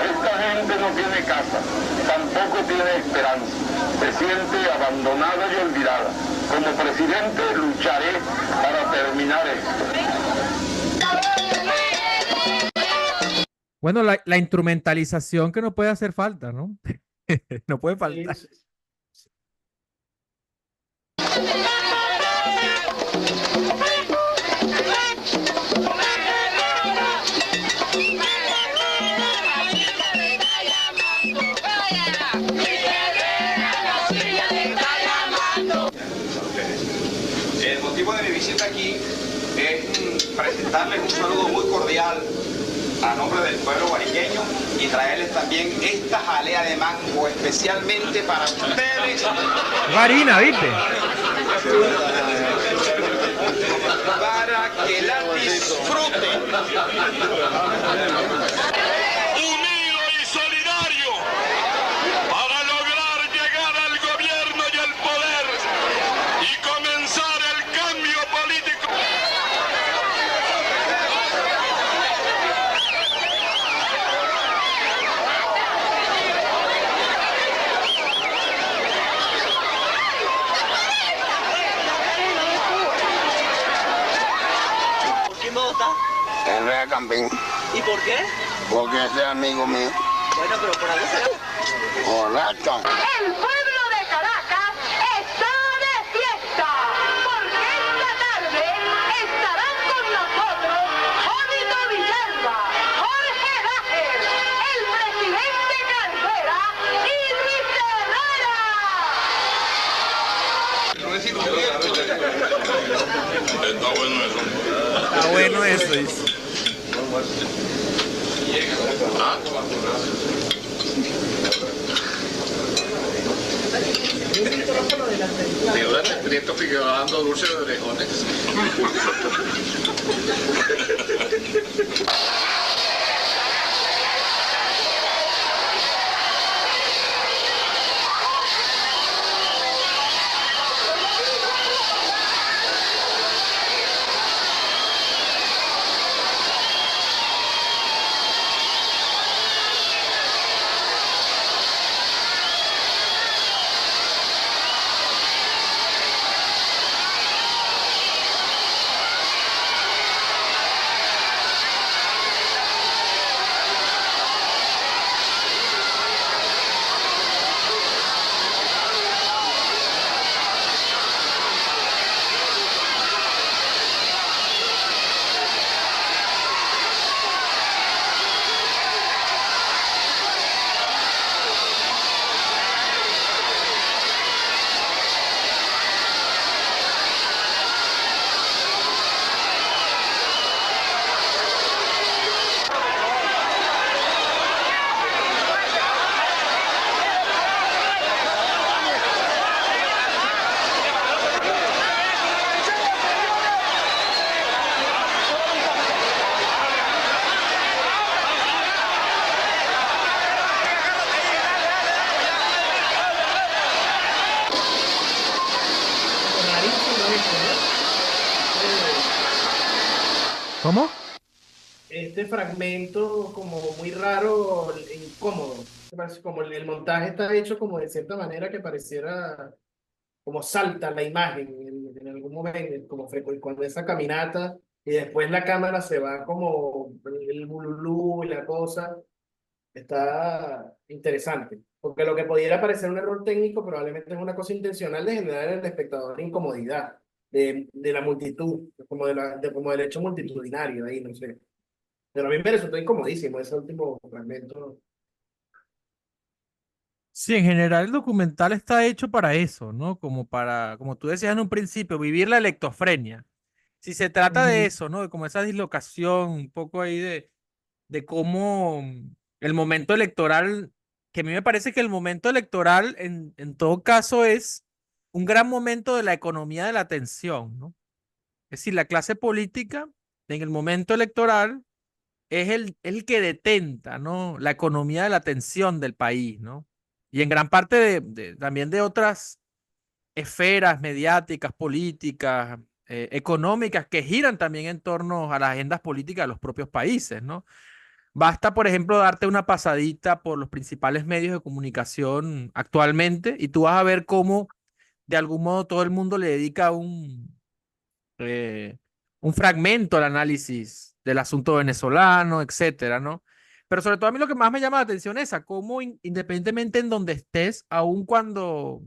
Esta gente no tiene casa, tampoco tiene esperanza. Se siente abandonada y olvidada. Como presidente lucharé para terminar esto. Bueno, la instrumentalización que no puede hacer falta, ¿no? No puede faltar. Sí, sí. El motivo de mi visita aquí es presentarles un saludo muy cordial a nombre del pueblo guariqueño y traerles también esta jalea de mango especialmente para ustedes. Harina, ¿viste? Para que la disfruten. Unido y solidario para lograr llegar al gobierno y al poder y comenzar el cambio político está? En Rea Campín, ¿Y por qué? porque ese es amigo mío. Bueno, pero por algo será. Correcto. El pueblo de Caracas está de fiesta, porque esta tarde estarán con nosotros Jónito Villalba, Jorge Nájer, el presidente Carrera y Luis Herrera. Está bueno eso, dice. Prieto Figueroa dando dulce de orejones. ¿Cómo? Este fragmento como muy raro, e incómodo. Me parece como el montaje está hecho como de cierta manera que pareciera como salta la imagen en algún momento, como cuando esa caminata y después la cámara se va como el bululú y la cosa. Está interesante, porque lo que pudiera parecer un error técnico probablemente es una cosa intencional de generar en el espectador incomodidad de la multitud, como, como del hecho multitudinario ahí, no sé. Pero a mí me resultó incomodísimo ese último fragmento. Sí, en general el documental está hecho para eso, ¿no? Como para, como tú decías en un principio, vivir la electofrenia. Si se trata de eso, ¿no? De como esa dislocación, un poco ahí de cómo el momento electoral, que a mí me parece que el momento electoral en todo caso es un gran momento de la economía de la atención, ¿no? Es decir, la clase política en el momento electoral es el que detenta, ¿no? La economía de la atención del país, ¿no? Y en gran parte también de otras esferas mediáticas, políticas, económicas que giran también en torno a las agendas políticas de los propios países, ¿no? Basta, por ejemplo, darte una pasadita por los principales medios de comunicación actualmente y tú vas a ver cómo de algún modo todo el mundo le dedica un fragmento al análisis del asunto venezolano, etcétera, ¿no? Pero sobre todo a mí lo que más me llama la atención es a cómo independientemente en donde estés, aun cuando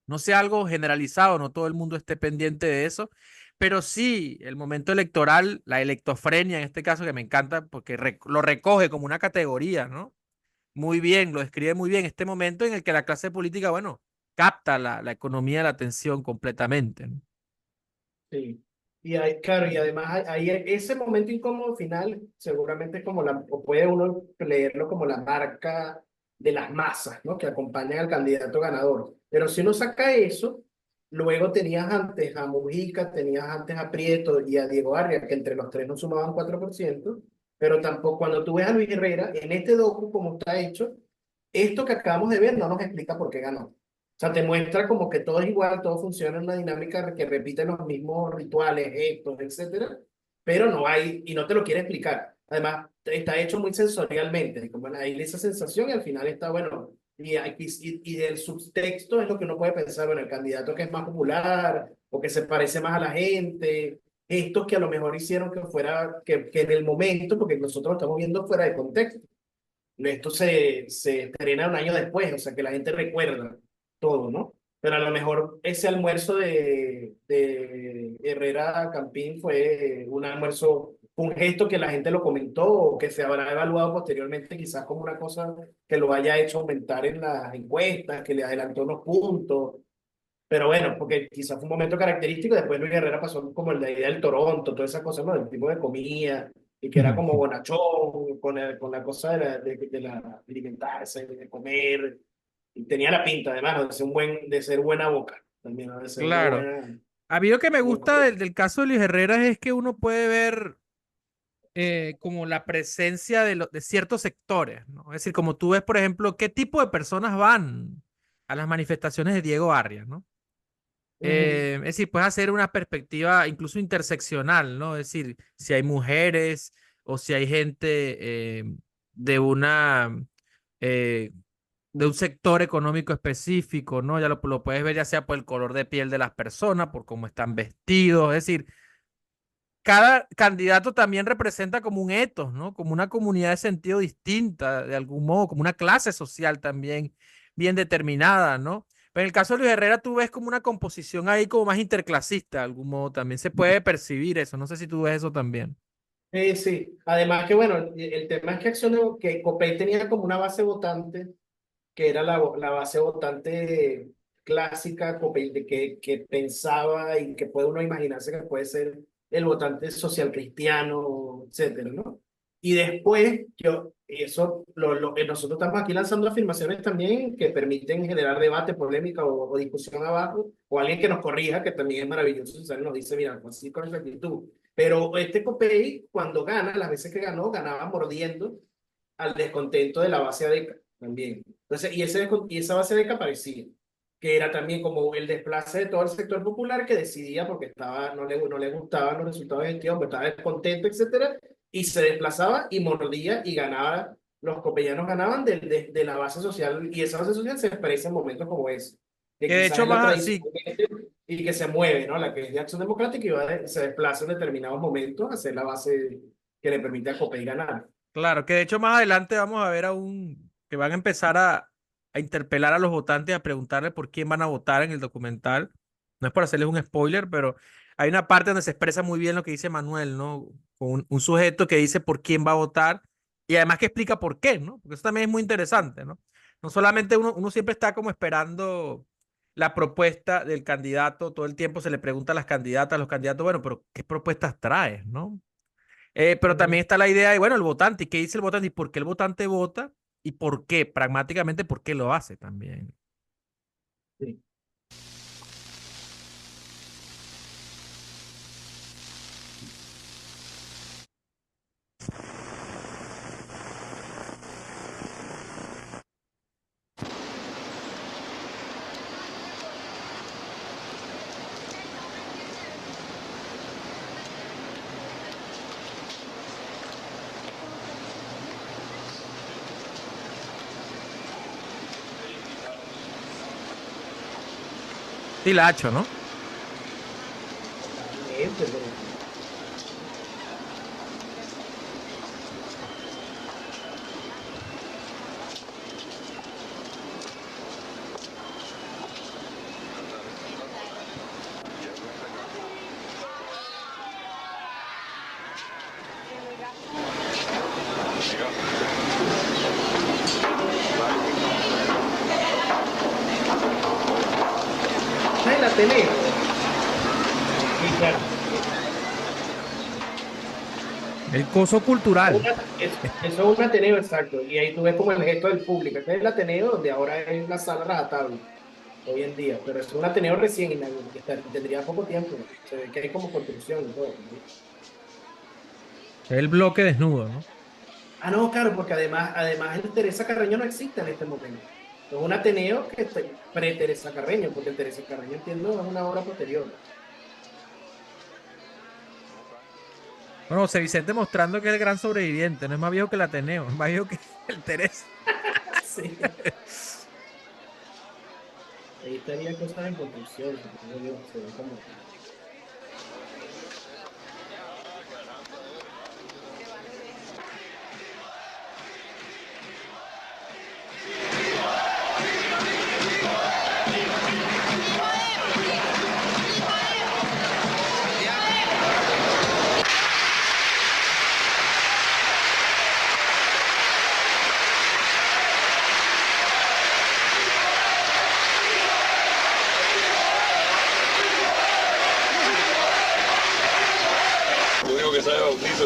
no sea algo generalizado, no todo el mundo esté pendiente de eso, pero sí el momento electoral, la electofrenia en este caso que me encanta porque lo recoge como una categoría, ¿no? Muy bien, lo describe muy bien, este momento en el que la clase política, bueno, capta la economía de la atención completamente, ¿no? Sí. Y hay, claro, y además hay ese momento incómodo final, seguramente es como o puede uno leerlo como la marca de las masas, ¿no? Que acompañan al candidato ganador. Pero si uno saca eso, luego tenías antes a Mujica, tenías antes a Prieto y a Diego Arria, que entre los tres no sumaban 4%, pero tampoco cuando tú ves a Luis Herrera, en este docu, como está hecho, esto que acabamos de ver no nos explica por qué ganó. O sea, te muestra como que todo es igual, todo funciona en una dinámica que repite los mismos rituales, gestos, etcétera, pero no hay, y no te lo quiere explicar. Además, está hecho muy sensorialmente, como hay esa sensación y al final está, bueno, y del subtexto es lo que uno puede pensar, bueno, el candidato que es más popular o que se parece más a la gente, gestos que a lo mejor hicieron que fuera, que en el momento, porque nosotros lo estamos viendo fuera de contexto. Esto se estrena un año después, o sea que la gente recuerda todo, ¿no? Pero a lo mejor ese almuerzo de Herrera Campín fue un almuerzo, un gesto que la gente lo comentó o que se habrá evaluado posteriormente quizás como una cosa que lo haya hecho aumentar en las encuestas, que le adelantó unos puntos. Pero bueno, porque quizás fue un momento característico, después Luis Herrera pasó como la idea del Toronto, todas esas cosas, ¿no? Del tipo de comida, y que era como bonachón, con la cosa de la alimentarse, de comer, y tenía la pinta, además, ¿no? De ser de ser buena boca, también, ¿no? De ser una Claro. buena... A mí lo que me buen gusta comedor. del caso de Luis Herrera es que uno puede ver como la presencia de ciertos sectores, ¿no? Es decir, como tú ves, por ejemplo, qué tipo de personas van a las manifestaciones de Diego Arias, ¿no? Ujú. Es decir, puedes hacer una perspectiva incluso interseccional, ¿no? Es decir, si hay mujeres o si hay gente de una eh, de un sector económico específico, ¿no? Ya lo puedes ver ya sea por el color de piel de las personas, por cómo están vestidos, es decir, cada candidato también representa como un etos, ¿no? Como una comunidad de sentido distinta, de algún modo, como una clase social también bien determinada, ¿no? Pero en el caso de Luis Herrera, tú ves como una composición ahí como más interclasista, de algún modo, también se puede percibir eso. No sé si tú ves eso también. Sí, además que bueno, el tema es que que Copey tenía como una base votante que era la base votante clásica que pensaba y que puede uno imaginarse que puede ser el votante social cristiano, etcétera, ¿no? Y después, nosotros estamos aquí lanzando afirmaciones también que permiten generar debate, polémica o discusión abajo, o alguien que nos corrija, que también es maravilloso, o sea, nos dice, mira, pues así con esa actitud. Pero este Copey, cuando gana, las veces que ganó, ganaba mordiendo al descontento de la base ADECA también. Entonces, y esa base ADECA parecía que era también como el desplace de todo el sector popular que decidía porque no le gustaban los resultados de gestión, pero estaba descontento, etcétera, y se desplazaba y mordía y ganaba. Los copellanos ganaban de la base social y esa base social se expresa en momentos como ese, que Que de quizás hecho es la más, tradición sí, y que se mueve, ¿no? La que es de Acción Democrática y se desplaza en determinados momentos a ser la base que le permite a Copey ganar. claro, que de hecho más adelante vamos a ver que van a empezar a interpelar a los votantes, a preguntarle por quién van a votar en el documental. No es por hacerles un spoiler, pero hay una parte donde se expresa muy bien lo que dice Manuel, ¿no? Con un sujeto que dice por quién va a votar y además que explica por qué, ¿no? Porque eso también es muy interesante, ¿no? No solamente uno siempre está como esperando la propuesta del candidato, todo el tiempo se le pregunta a las candidatas, a los candidatos, bueno, pero ¿qué propuestas traes, no? Pero también está la idea de, bueno, el votante, ¿y qué dice el votante? ¿Y por qué el votante vota? ¿Y por qué? Pragmáticamente, ¿por qué lo hace también? Sí. Sí, la ha hecho, ¿no? Pero ¿sabes? La Ateneo. Sí, claro. El coso cultural. Eso es un Ateneo, exacto. Y ahí tú ves como el gesto del público. Este es el Ateneo donde ahora es la sala Rajatabla, hoy en día. Pero es un Ateneo recién inaugurado, que tendría poco tiempo. Se ve que hay como construcción y todo, ¿no? El bloque desnudo, ¿no? Ah, no, claro, porque además el Teresa Carreño no existe en este momento. Es un Ateneo que es pre-Teresa Carreño, porque el Teresa Carreño, entiendo, es una obra posterior. Bueno, José Vicente mostrando que es el gran sobreviviente, no es más viejo que el Ateneo, es más viejo que el Teresa. Sí. Ahí estaría cosas en construcción, supongo yo. Se ve como... mensaje de bautizo.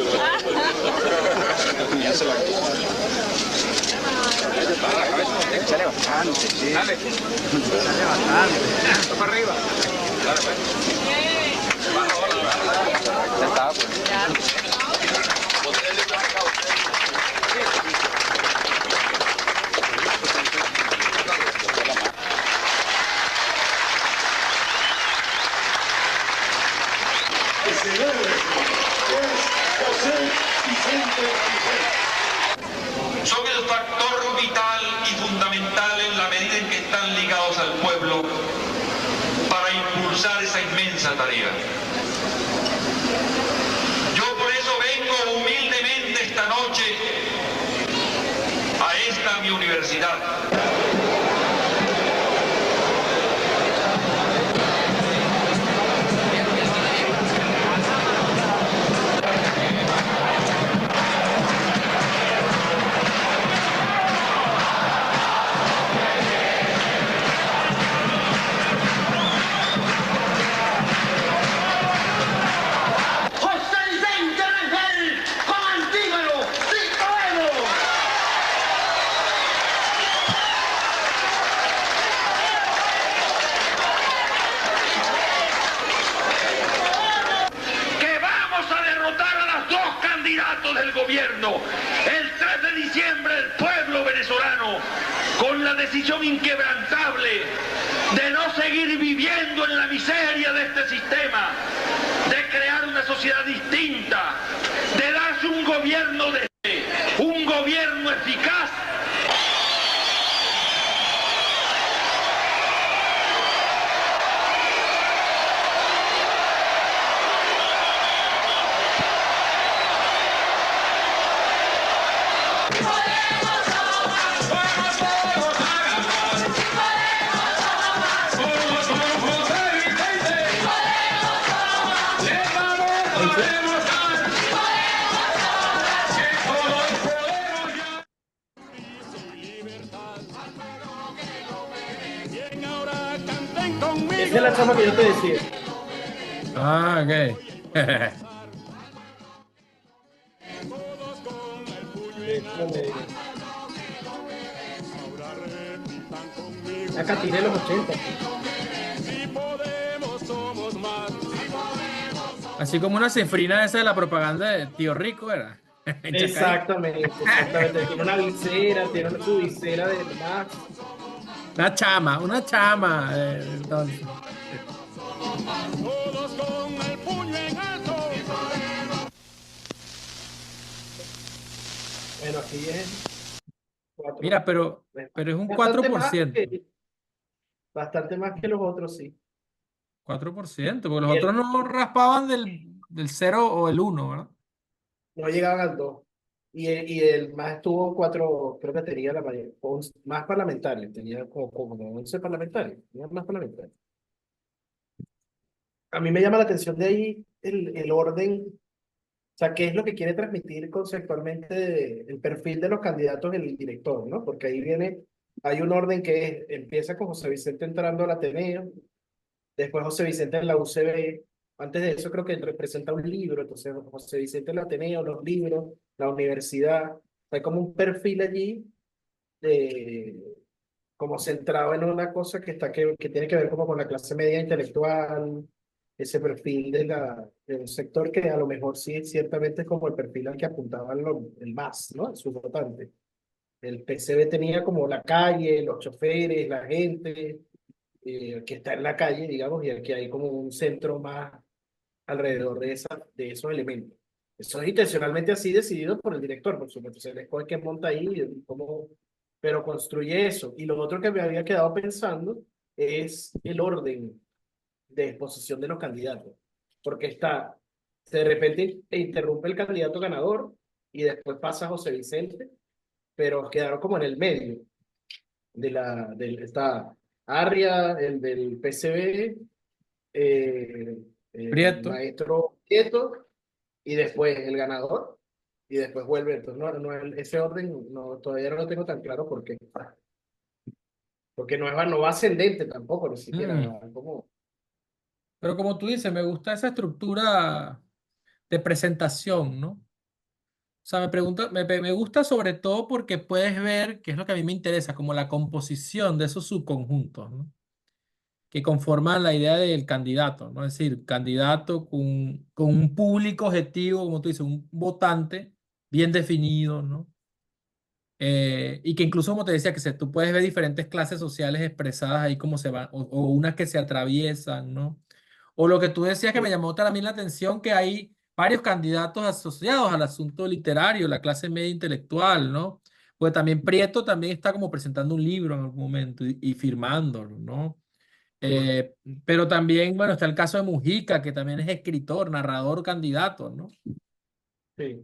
Échale bastante, sí. Dale. Échale bastante. Para arriba. Dale, pues. Ya está, pues. Son el factor vital y fundamental en la medida en que están ligados al pueblo para impulsar esa inmensa tarea. Yo por eso vengo humildemente esta noche a esta mi universidad. Del gobierno el 3 de diciembre el pueblo venezolano con la decisión inquebrantable de no seguir viviendo en la miseria de este sistema, de crear una sociedad distinta, de darse un gobierno eficaz. Esa es la chama que yo te decía. Ah, ok. Acá tiré los 80. Así como una cifrina esa de la propaganda de Tío Rico, ¿era? Exactamente. Tiene una visera, tiene su visera de más. Una chama. Entonces. Todos con el puño en alto. Bueno, aquí es 4. Mira, pero es un Bastante 4%. Bastante más que los otros, sí. 4%, porque los otros no raspaban del 0 o el 1, ¿verdad? No llegaban al 2. Y el más tuvo 4, creo que tenía la mayor, más parlamentarios, tenía como 11 parlamentarios, tenía más parlamentarios. A mí me llama la atención de ahí el orden, o sea, qué es lo que quiere transmitir conceptualmente el perfil de los candidatos del director, ¿no? Porque ahí hay un orden que empieza con José Vicente entrando al Ateneo, después José Vicente en la UCB, antes de eso creo que él representa un libro, entonces José Vicente en el Ateneo, los libros, la universidad, hay como un perfil allí como centrado en una cosa que tiene que ver como con la clase media intelectual, ese perfil del sector que a lo mejor sí ciertamente es como el perfil al que apuntaba el MAS, ¿no? Su votante. El PCB tenía como la calle, los choferes, la gente que está en la calle, digamos, y aquí hay como un centro más alrededor de esos elementos. Eso es intencionalmente así decidido por el director, por supuesto. Se le escoge quién monta ahí, pero construye eso. Y lo otro que me había quedado pensando es el orden de exposición de los candidatos. Porque de repente interrumpe el candidato ganador y después pasa José Vicente, pero quedaron como en el medio. Está Arria, el del PCB, el maestro Prieto, y después el ganador, y después vuelve. Entonces, ese orden todavía no lo tengo tan claro porque no va ascendente tampoco, ni siquiera. Pero como tú dices, me gusta esa estructura de presentación, ¿no? O sea, me gusta sobre todo porque puedes ver, que es lo que a mí me interesa, como la composición de esos subconjuntos, ¿no? Que conforman la idea del candidato, ¿no? Es decir, candidato con un público objetivo, como tú dices, un votante bien definido, ¿no? Y que incluso, como te decía, tú puedes ver diferentes clases sociales expresadas ahí como se van, o unas que se atraviesan, ¿no? O lo que tú decías que me llamó también la atención, que hay varios candidatos asociados al asunto literario, la clase media intelectual, ¿no? Pues también Prieto también está como presentando un libro en algún momento y firmándolo, ¿no? Eh, pero también, bueno, está el caso de Mujica, que también es escritor, narrador, candidato, ¿no? Sí.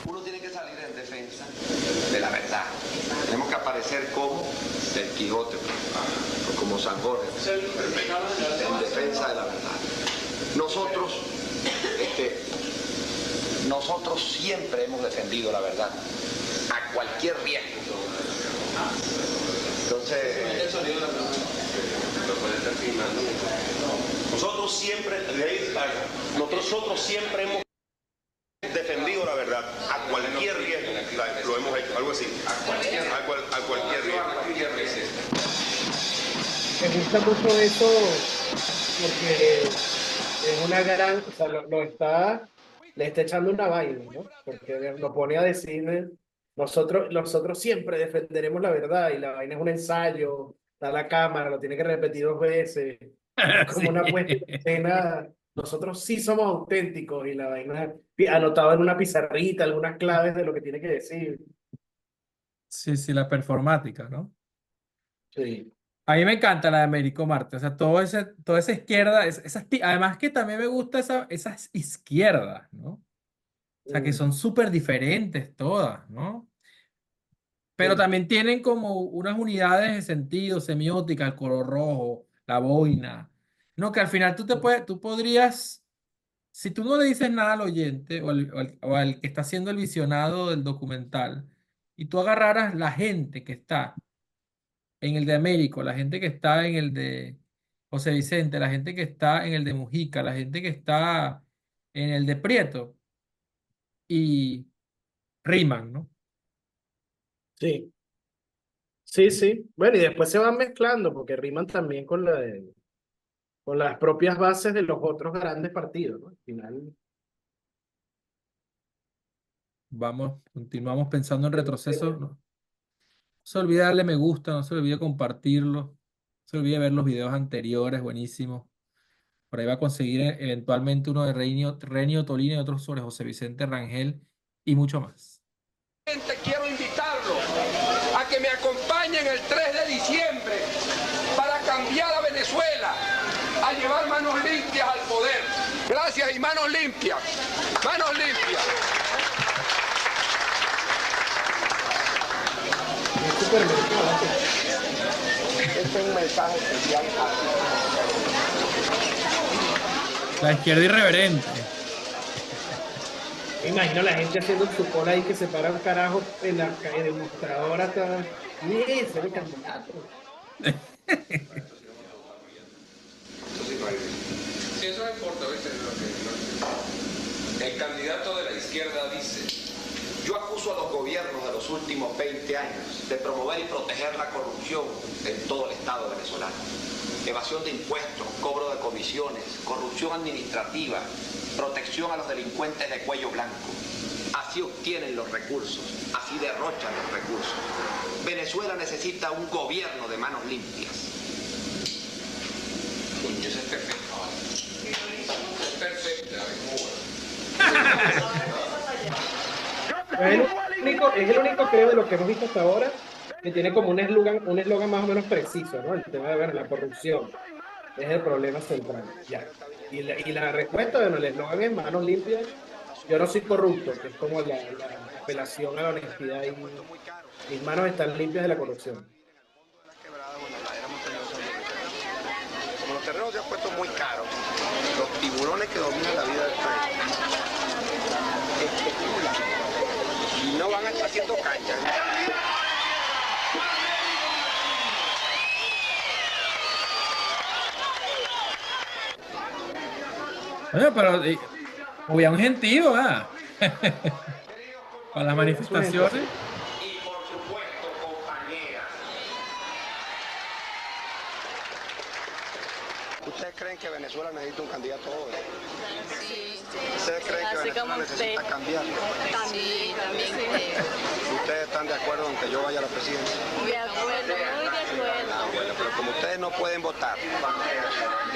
Uno tiene que salir en defensa de la verdad. Tenemos que aparecer como el Quijote, o como San Jorge, en defensa de la verdad. Nosotros siempre hemos defendido la verdad, a cualquier riesgo. Entonces, nosotros siempre hemos defendido la verdad, a cualquier riesgo. Lo hemos hecho, algo así, a cualquier riesgo. Me gusta mucho eso porque es una gran, o sea, le está echando una vaina, ¿no? Porque lo pone a decir, nosotros siempre defenderemos la verdad y la vaina es un ensayo, está la cámara, lo tiene que repetir 2 veces, es como una puesta en escena, nosotros sí somos auténticos y la vaina anotado en una pizarrita, algunas claves de lo que tiene que decir. Sí, sí, la performática, ¿no? Sí. A mí me encanta la de Américo Marte, o sea, toda esa izquierda, además que también me gusta esas izquierdas, ¿no? O sea, que son súper diferentes todas, ¿no? Pero también tienen como unas unidades de sentido, semiótica, el color rojo, la boina, ¿no? Que al final tú podrías, si tú no le dices nada al oyente o al que está haciendo el visionado del documental, y tú agarraras la gente que está en el de Américo, la gente que está en el de José Vicente, la gente que está en el de Mujica, la gente que está en el de Prieto, y riman, ¿no? Sí. Sí, sí. Bueno, y después se van mezclando porque riman también con con las propias bases de los otros grandes partidos, ¿no? Al final. Continuamos pensando en retroceso. No se olvide darle me gusta, no se olvide compartirlo, no se olvide ver los videos anteriores, buenísimos. Por ahí va a conseguir eventualmente uno de Renio Tolina y otros sobre José Vicente Rangel y mucho más. Quiero invitarlo a que me acompañen el 3 de diciembre para cambiar a Venezuela, a llevar manos limpias al poder. Gracias y manos limpias. Manos limpias. Este es un mensaje especial. La izquierda irreverente. Me imagino la gente haciendo su cola ahí que se para un carajo en el mostrador hasta. ¡Sí, ese es el candidato! Sí, eso no importa, ¿viste? El candidato de la izquierda dice: yo acuso a los gobiernos de los últimos 20 años de promover y proteger la corrupción en todo el Estado venezolano. Evasión de impuestos, cobro de comisiones, corrupción administrativa, protección a los delincuentes de cuello blanco. Así obtienen los recursos, así derrochan los recursos. Venezuela necesita un gobierno de manos limpias. Coño, eso es perfecto. Es perfecta, Es el único, creo, de lo que hemos visto hasta ahora, que tiene como un eslogan más o menos preciso, ¿no? El tema de ver la corrupción es el problema central. Ya. Y la respuesta, bueno, el eslogan es manos limpias. Yo no soy corrupto, que es como la apelación a la honestidad y mis manos están limpias de la corrupción. Como los terrenos se han puesto muy caros, los tiburones que dominan la vida del país especulan y no van haciendo cancha. Bueno, pero había un gentío, ¿ah? Para las manifestaciones. Y por supuesto, compañeras. ¿Ustedes creen que Venezuela necesita un candidato joven? Sí, ¿Ustedes creen que Venezuela necesita cambiar? sí, también creo. ¿Ustedes están de acuerdo en que yo vaya a la presidencia? De acuerdo, muy de acuerdo. Bueno, pero como ustedes no pueden votar,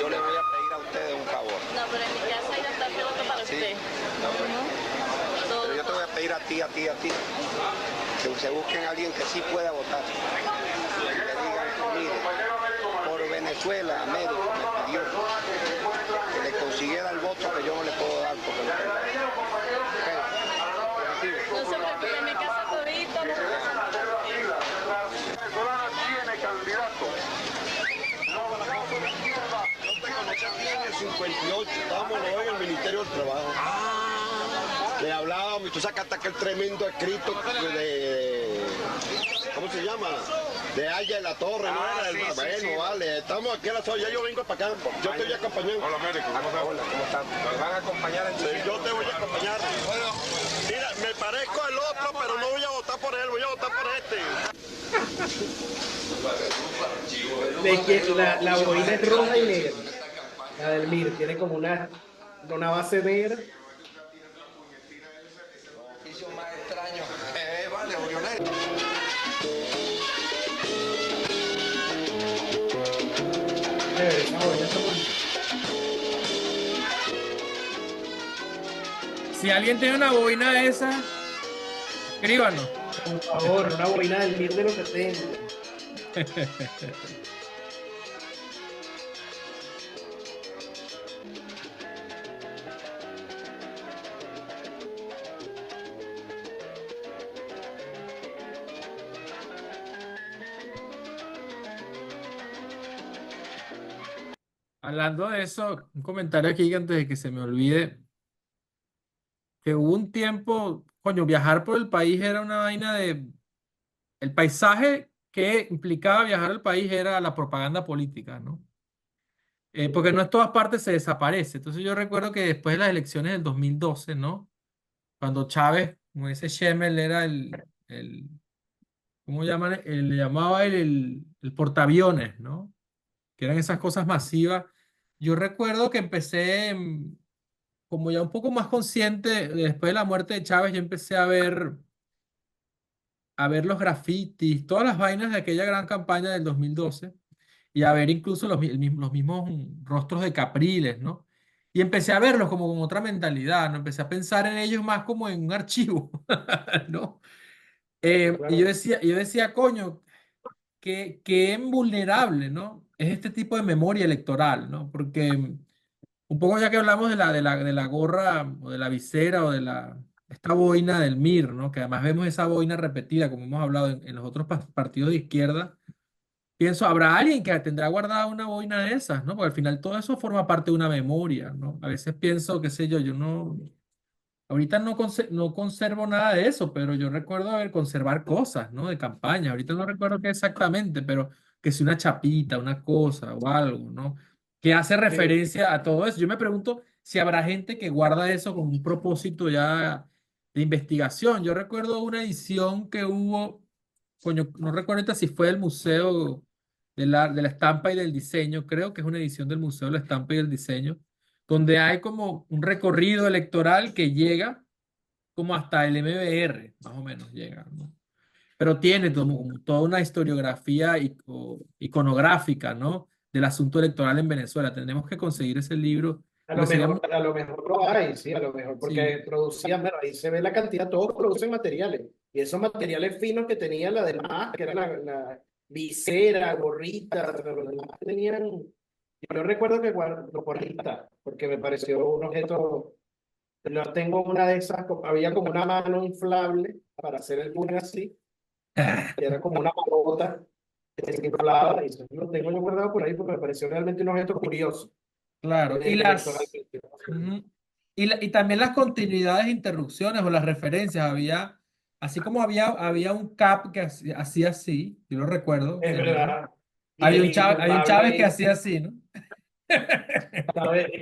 yo les voy a pedir a ustedes un favor. No, pero en mi casa ya está todo para Sí. usted. Pero yo te voy a pedir a ti, que se busquen a alguien que sí pueda votar. Y le digan, mire, por Venezuela, América me pidió que le consiguiera el voto que yo no le puedo dar porque no tengo. No se preocupe, en mi casa todito. Venezolana tiene candidato. En el 58 estábamos hoy en el Ministerio del Trabajo. Le hablábamos, y tú sacaste aquel tremendo escrito de... ¿Cómo se llama? De Aya de la Torre, ¿no era? Bueno, vale, estamos aquí a la zona, ya yo vengo para acá, yo te voy a acompañar. Hola, Américo, ¿cómo están? ¿Nos van a acompañar en Sí, yo te voy a acompañar. Bueno, mira, me parezco al otro, pero no voy a votar por él, voy a votar por este. La boina es roja y negra. La del MIR tiene como una base negra. más extraño. Vale, Orionel. Si alguien tiene una boina de esa, escríbanos. Por favor, una boina del MIR de los 70. Hablando de eso, un comentario aquí antes de que se me olvide, que hubo un tiempo, coño, viajar por el país era una vaina de... El paisaje que implicaba viajar al país era la propaganda política, ¿no? Porque no en todas partes se desaparece. Entonces yo recuerdo que después de las elecciones del 2012, ¿no? Cuando Chávez, como ese Schemmel, era ¿cómo llaman? Le llamaba el portaaviones, ¿no? Que eran esas cosas masivas. Yo recuerdo que empecé, como ya un poco más consciente, después de la muerte de Chávez, yo empecé a ver los grafitis, todas las vainas de aquella gran campaña del 2012, y a ver incluso los mismos rostros de Capriles, ¿no? Y empecé a verlos como con otra mentalidad, ¿no? Empecé a pensar en ellos más como en un archivo, ¿no? Y yo decía, coño, qué vulnerable, ¿no? Es este tipo de memoria electoral, ¿no? Porque un poco ya que hablamos de la gorra o de la visera o de esta boina del MIR, ¿no? Que además vemos esa boina repetida, como hemos hablado en los otros partidos de izquierda. Pienso, habrá alguien que tendrá guardada una boina de esas, ¿no? Porque al final todo eso forma parte de una memoria, ¿no? A veces pienso, qué sé yo, ahorita no conservo nada de eso, pero yo recuerdo conservar cosas, ¿no? De campaña. Ahorita no recuerdo qué exactamente, pero que si una chapita, una cosa o algo, ¿no? Que hace referencia a todo eso. Yo me pregunto si habrá gente que guarda eso con un propósito ya de investigación. Yo recuerdo una edición que hubo, coño, no recuerdo ahorita si fue del Museo de la Estampa y del Diseño, creo que es una edición del Museo de la Estampa y del Diseño, donde hay como un recorrido electoral que llega como hasta el MBR, más o menos llega, ¿no? Pero tiene como toda una historiografía iconográfica, ¿no? Del asunto electoral en Venezuela. Tenemos que conseguir ese libro. A lo mejor lo hay, sí, a lo mejor, porque producían, bueno, ahí se ve la cantidad, todos producen materiales, y esos materiales finos que tenía la demás, que era la visera, gorrita, los demás tenían, yo recuerdo que guardo gorrita, porque me pareció un objeto, yo tengo una de esas, había como una mano inflable para hacer el puño así, que era como una malota que se inflaba, y eso lo tengo yo guardado por ahí porque me pareció realmente un objeto curioso. Claro, y también las continuidades e interrupciones o las referencias. así como había un Cap que hacía así, yo lo recuerdo, Es señor. verdad. Y Hay el un Chávez que intumbable, hacía así, ¿no?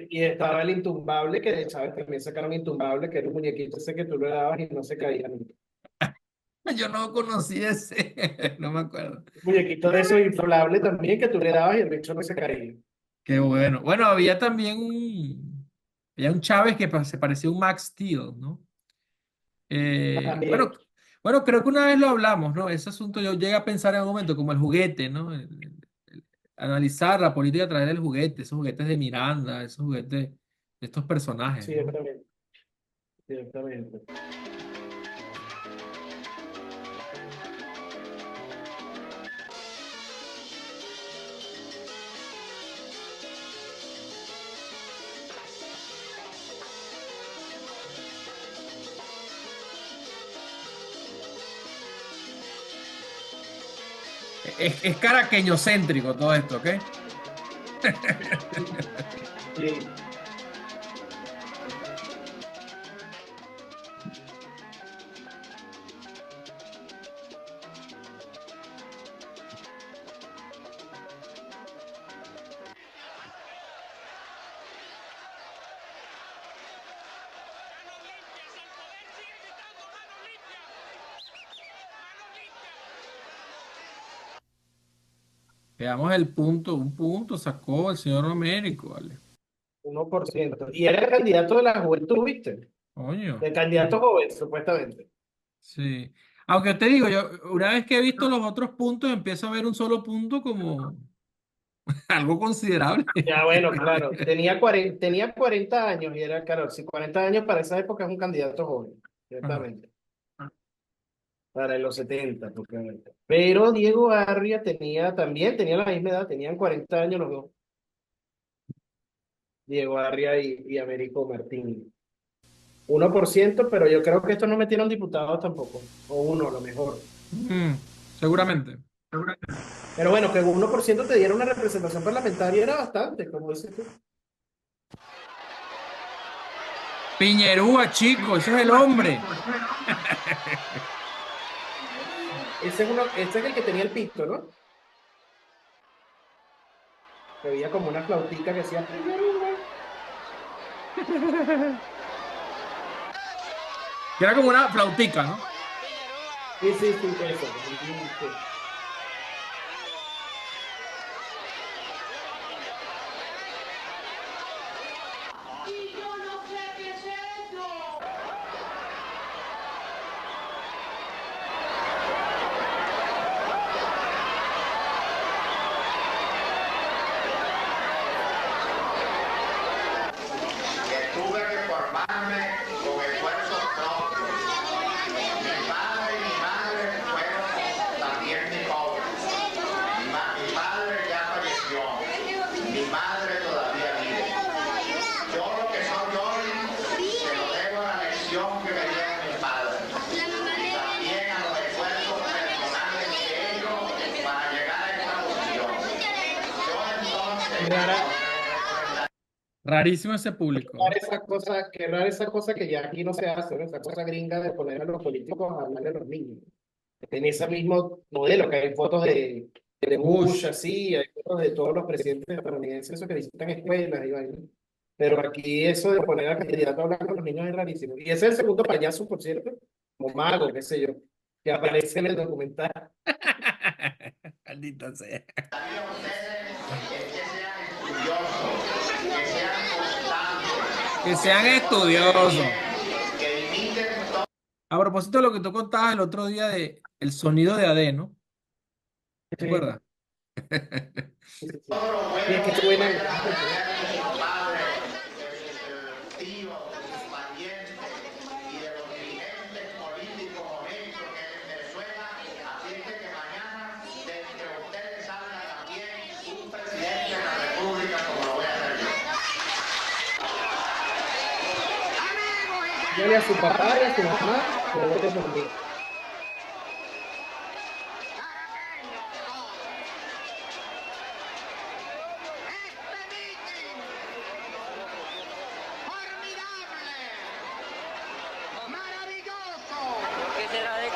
y estaba el intumbable, que de Chávez también sacaron intumbable, que era un muñequito ese que tú le dabas y no se caía nunca. Yo no conocí ese, no me acuerdo. Un muñequito de esos inflable también, que tú le dabas y el bicho no se caía. Qué bueno. Bueno, había también había un Chávez que se parecía a un Max Steel, ¿no? También. Bueno, creo que una vez lo hablamos, ¿no? Ese asunto yo llegué a pensar en un momento como el juguete, ¿no? Analizar la política a través del juguete, esos juguetes de Miranda, esos juguetes de estos personajes, Sí, ¿no? exactamente. Ciertamente. Es caraqueño céntrico todo esto, ¿ok? Sí. Veamos el punto, un punto sacó el señor Américo, ¿vale? 1%. Y era el candidato de la juventud, ¿viste? Coño. El candidato joven, supuestamente. Sí. Aunque te digo, yo una vez que he visto los otros puntos, empiezo a ver un solo punto como algo considerable. Ya, bueno, claro. Tenía 40 años y era, claro, si 40 años para esa época es un candidato joven, ciertamente. Para los 70, porque... Pero Diego Arria también tenía la misma edad, tenían 40 años los dos. Diego Arria y Américo Martínez. 1%, pero yo creo que estos no metieron diputados tampoco. O uno, a lo mejor. Seguramente. Pero bueno, que 1% te diera una representación parlamentaria era bastante, como dices tú. Piñerúa, chico, ese es el hombre. Ese es el que tenía el pito, ¿no? Que veía como una flautica que decía Piñerúa. Que era como una flautica, ¿no? Sí, eso. Sí. Tuve que formarme con esfuerzos propios. Mi padre y mi madre fueron también mi pobre. Mi padre ya falleció. Mi madre todavía vive. Yo lo que soy hoy se lo debo a la lección que me dieron mis padres. Y también a los esfuerzos personales de ellos para llegar a esta posición. Yo entonces... Rarísimo ese público. Qué rara esa cosa que ya aquí no se hace, ¿no? Esa cosa gringa de poner a los políticos a hablar de los niños. En ese mismo modelo que hay fotos de Bush, así, hay fotos de todos los presidentes estadounidenses, esos que visitan escuelas y vainas. Pero aquí eso de poner al candidato a hablar con los niños es rarísimo. Y ese es el segundo payaso, por cierto, como mago, qué sé yo, que aparece en el documental. Maldita sea. Que sean estudiosos. A propósito de lo que tú contabas el otro día de el sonido de AD, ¿no? ¿Te acuerdas? Dígale a su papá y a su mamá que vote por mí. ¿Qué será de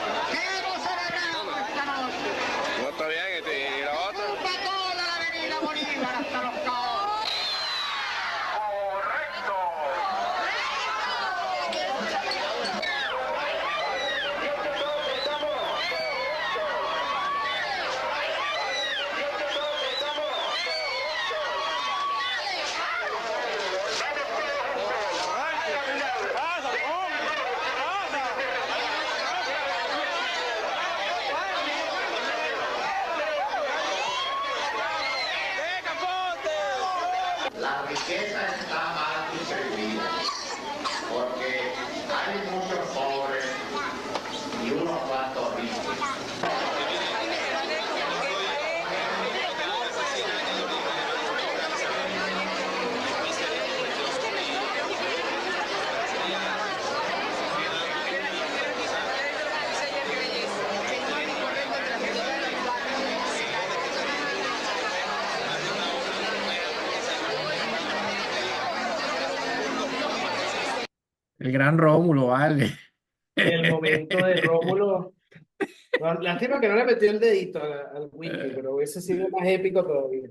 El gran Rómulo, vale. El momento de Rómulo. No, lástima que no le metió el dedito al whisky, pero hubiese sido más épico todavía.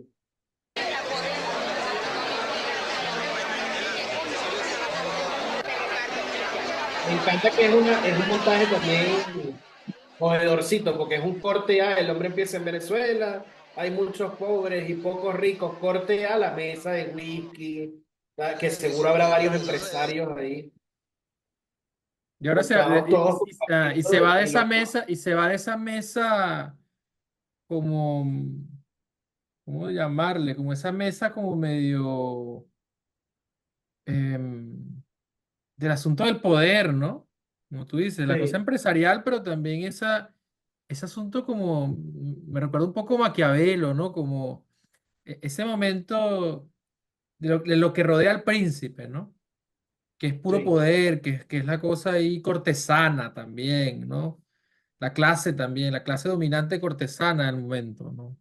Me encanta que es un montaje también jodedorcito, porque es un corte A, el hombre empieza en Venezuela, hay muchos pobres y pocos ricos, corte A, la mesa de whisky, que seguro habrá varios empresarios ahí, Y ahora montados todos y se va de y esa mesa, y se va de esa mesa como, ¿cómo llamarle? Como esa mesa como medio em, del asunto del poder, ¿no? Como tú dices, la cosa sí, empresarial, pero también ese asunto como, me recuerda un poco Maquiavelo, ¿no? Como ese momento de lo que rodea al príncipe, ¿no? Que es puro sí. poder, que es la cosa ahí cortesana también, ¿no? La clase también, la clase dominante cortesana del momento, ¿no?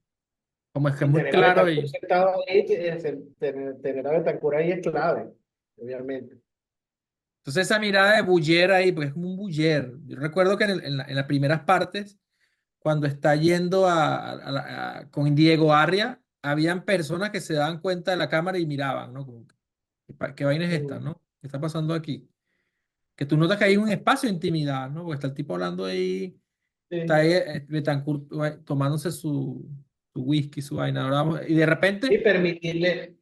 Como es que es Y muy tener a claro Betancourt ahí. sentado ahí, tener a Betancourt ahí es clave, obviamente. Entonces esa mirada de Buller ahí, porque es como un Buller. Yo recuerdo que en las primeras partes, cuando está yendo con Diego Arria, habían personas que se daban cuenta de la cámara y miraban, ¿no? Como, ¿qué vaina es esta, Mm, no? ¿Qué está pasando aquí? Que tú notas que hay un espacio de intimidad, ¿no? Porque está el tipo hablando ahí, está sí. ahí Betancourt tomándose su whisky, su vaina, ahora y de Y repente,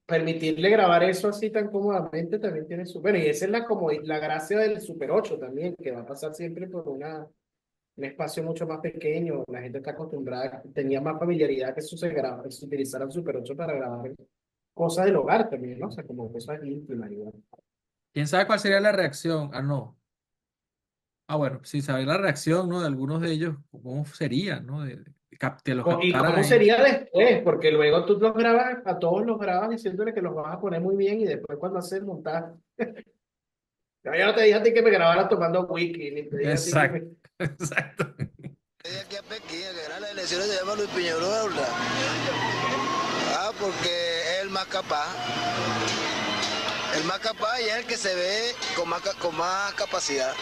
permitirle grabar eso así tan cómodamente también tiene su... Bueno, y esa es la gracia del Super 8 también, que va a pasar siempre por un espacio mucho más pequeño. La gente está acostumbrada, tenía más familiaridad que eso se utilizara el Super 8 para grabar cosas del hogar también, ¿no? O sea, como cosas íntimas igual. ¿quién sabe cuál sería la reacción? Ah, no. Ah, bueno, sin saber la reacción, ¿no? De algunos de ellos, ¿cómo sería, ¿no? Que los ¿Y captaran cómo ahí. sería después? Porque luego tú los grabas, a todos los grabas diciéndole que los vas a poner muy bien y después cuando haces el montaje. Yo no te dije a ti que me grabaras tomando whisky, ni te dije a ti que Exacto, me... exacto. Aquí a Pekín, que gana las elecciones se llama Luis Piñerola. Ah, porque es el más capaz. El más capaz y es el que se ve con más capacidad.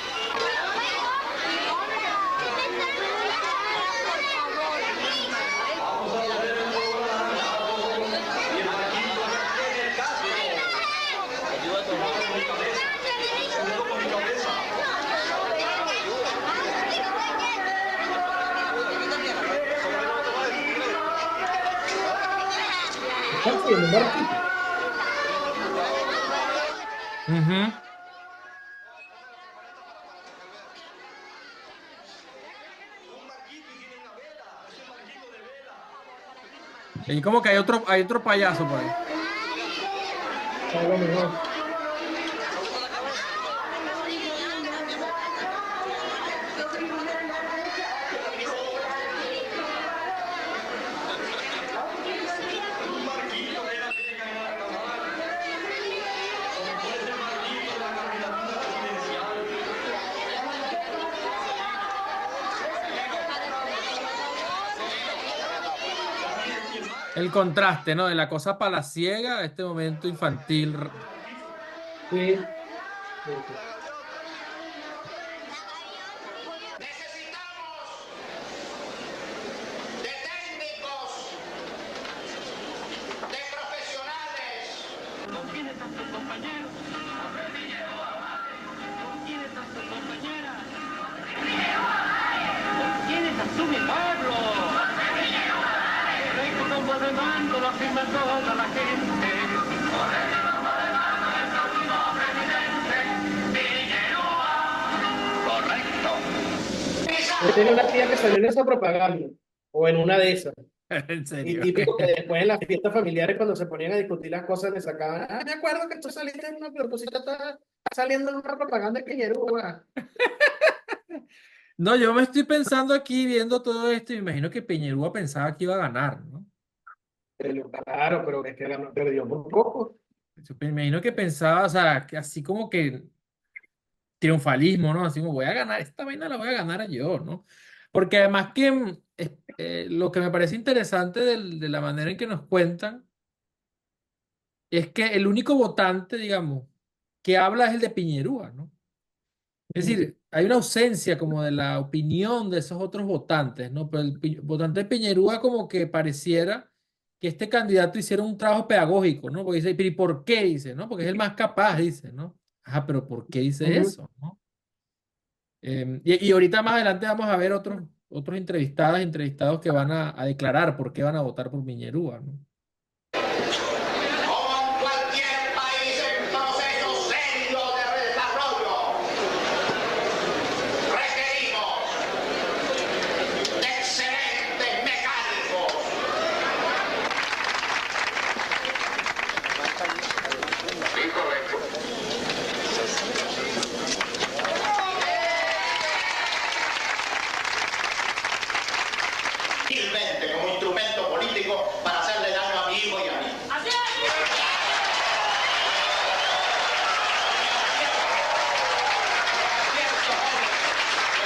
¿Estás haciendo un barquito? Ujú. Y como que hay otro payaso por ahí. A lo mejor. El contraste, ¿no? De la cosa palaciega a este momento infantil. Sí. Sí, sí. ¿Quién es tú, mi Pablo? Recto como de mando, lo firma toda la gente. Yo tenía una tía que salió en esa propaganda, o en una de esas. En Y serio. típico que después en las fiestas familiares, cuando se ponían a discutir las cosas, le sacaban, ah, me acuerdo que tú saliste en una proposición, estás saliendo en una propaganda de Peñarúa. No, yo me estoy pensando aquí viendo todo esto y me imagino que Peñarúa pensaba que iba a ganar, ¿no? Pero, claro, pero es que perdió por poco. Yo me imagino que pensaba, o sea, que así como que triunfalismo, ¿no? Así como voy a ganar, esta vaina la voy a ganar yo, ¿no? Porque además que lo que me parece interesante de la manera en que nos cuentan es que el único votante, digamos, que habla es el de Piñerúa, ¿no? Es decir, hay una ausencia como de la opinión de esos otros votantes, ¿no? Pero el votante de Peñarúa como que pareciera que este candidato hiciera un trabajo pedagógico, ¿no? Porque dice, pero ¿y por qué? Dice, ¿no? Porque es el más capaz, dice, ¿no? Ajá, pero ¿por qué dice eso, no? Y ahorita más adelante vamos a ver otros entrevistados que van a declarar por qué van a votar por Piñerúa, ¿no? Como en cualquier país en proceso serio de desarrollo, requerimos de excelentes mecánicos. Inútilmente como instrumento político para hacerle daño a mi hijo y a mí.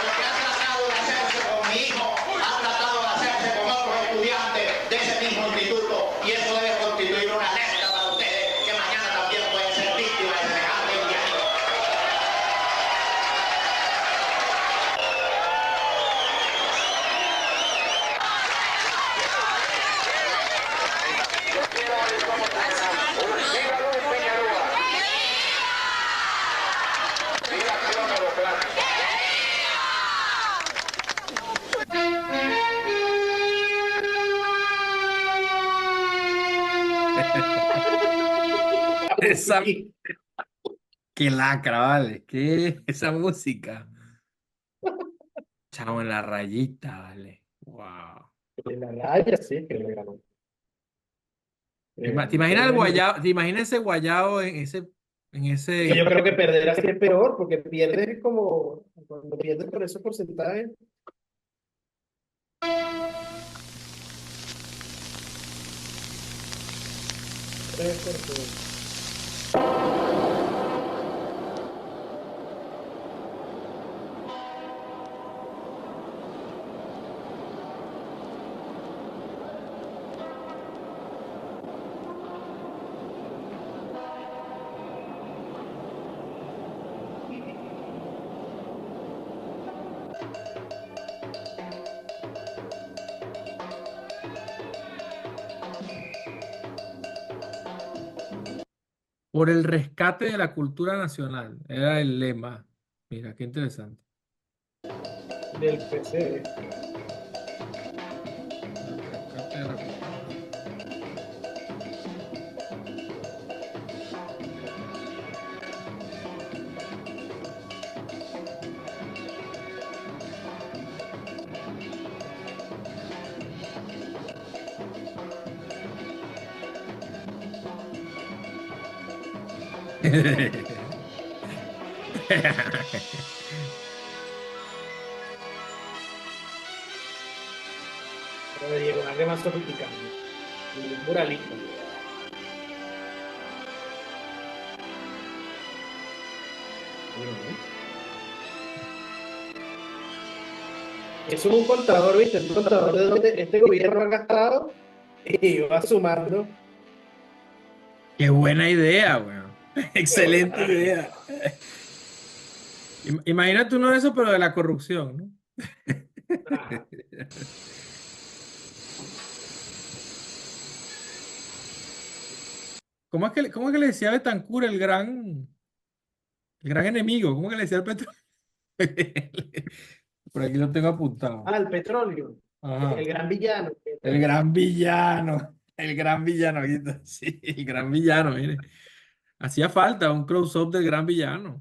Lo que ha tratado de hacerse con mi hijo, ha tratado de hacerse con otros estudiantes de ese mismo instituto, y eso debe constituir una alerta para ustedes que mañana también pueden ser víctimas de semejante engaño. Esa, qué lacra, vale. ¿Qué esa música? Chamo en la rayita, vale. Wow. En la raya, sí, que le ganó. ¿Te imaginas el guayao? ¿Te imaginas ese guayao en ese Que yo creo que perder así es peor, porque pierdes como, cuando pierdes por esos porcentajes. Por el rescate de la cultura nacional, era el lema. Mira, qué interesante. Del PC. Rescate de la cultura. Debería ganarle más sofisticado. Un muralista. Eso es un contador, ¿viste? Un contador de donde este gobierno ha gastado y va sumando. Qué buena idea, weón. Excelente idea. Imagínate uno de esos, pero de la corrupción, ¿no? ¿Cómo es que le decía Betancur el gran enemigo? ¿Cómo es que le decía el petróleo? Por aquí lo tengo apuntado. Ah, el petróleo. Ajá. El gran villano. El gran villano. El gran villano. Aquí está. Sí, el gran villano, mire. Hacía falta un close-up del gran villano.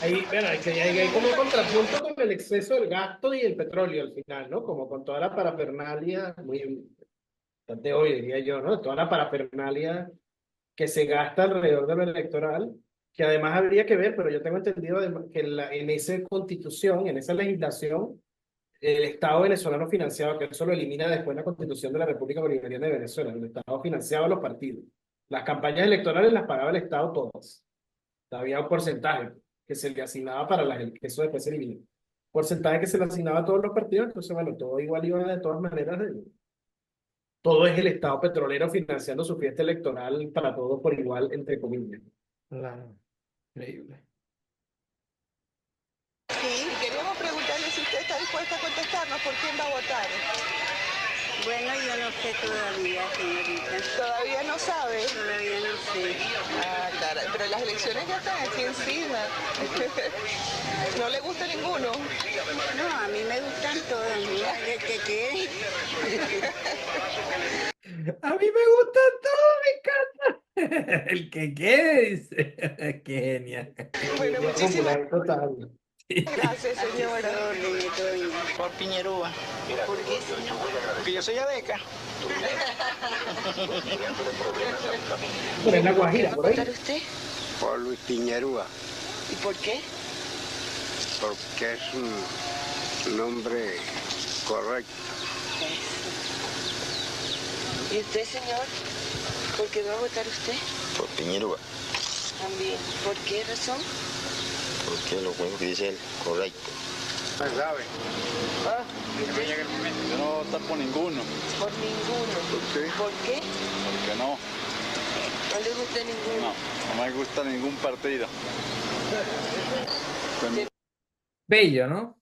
Ahí, bueno, hay como contrapunto con el exceso del gasto y el petróleo al final, ¿no? Como con toda la parafernalia, muy bastante hoy diría yo, ¿no? Toda la parafernalia que se gasta alrededor de lo electoral, que además habría que ver, pero yo tengo entendido que en esa constitución, en esa legislación, el Estado venezolano financiado, que eso lo elimina después la Constitución de la República Bolivariana de Venezuela, el Estado financiaba a los partidos. Las campañas electorales las pagaba el Estado todas. Había un porcentaje que se le asignaba para que eso después se eliminó. Porcentaje que se le asignaba a todos los partidos, entonces, bueno, todo igual iba de todas maneras. Todo es el Estado petrolero financiando su fiesta electoral para todos por igual, entre comillas. Claro, increíble. Sí, queríamos preguntarle si usted está dispuesta a contestarnos por quién va a votar. Bueno, yo no sé todavía, señorita. ¿Todavía no sabe? Todavía no sé. Ah, caray, pero las elecciones ya están aquí encima. ¿No le gusta ninguno? No, a mí me gustan todos, mira, el que quiere. A mí me gusta todo, me encanta. El que quede, dice. Qué genial. Bueno, muchísimas Total. gracias, señora. Por Piñerúa. ¿Por qué, señor? Porque yo soy abeca. Pero en la Guajira, ¿Va a por ahí. votar usted? Por Luis Piñerúa, ¿Y por qué? porque es un nombre correcto. ¿Y usted, señor? ¿Por qué va a votar usted? Por Piñerúa, También. ¿Por qué razón? porque lo mismo que dice él, correcto. ¿Sabe? Ah, Yo no voy a votar por ninguno. por ninguno. ¿Por qué? Porque no, ¿No le gusta ninguno? no me gusta ningún partido. Bello, ¿no?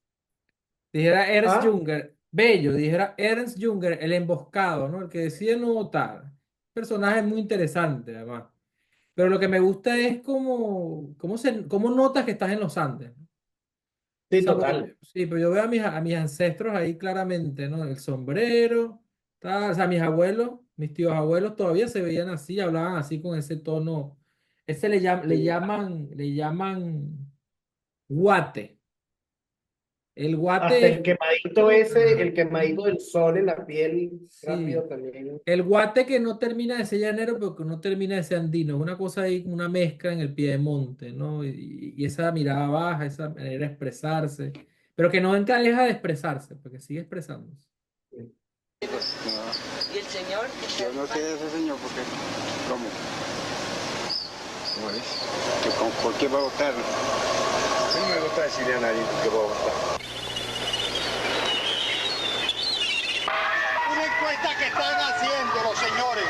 Dijera Ernst ¿Ah? Junger. Bello, dijera Ernst Junger, el emboscado, ¿no? El que decide no votar. Personaje muy interesante, además. Pero lo que me gusta es cómo notas que estás en los Andes. Sí, O sea, total. sí, pero yo veo a mis ancestros ahí claramente, ¿no? El sombrero, tal, o sea, mis abuelos, mis tíos abuelos todavía se veían así, hablaban así con ese tono. Ese le llaman guate. El Hasta el guate, quemadito ese, el quemadito del sol en la piel, sí, rápido también. el guate que no termina de ser llanero, pero que no termina de ser andino. Es una cosa ahí, una mezcla en el piedemonte, ¿no? Y esa mirada baja, esa manera de expresarse, pero que no deja de expresarse, porque sigue expresándose. ¿Y el señor? Yo no sé de ese señor porque, ¿cómo? ¿Cómo es? ¿Por qué va a votar? A mí no me gusta decirle a nadie por qué va a votar. Una encuesta que están haciendo los señores.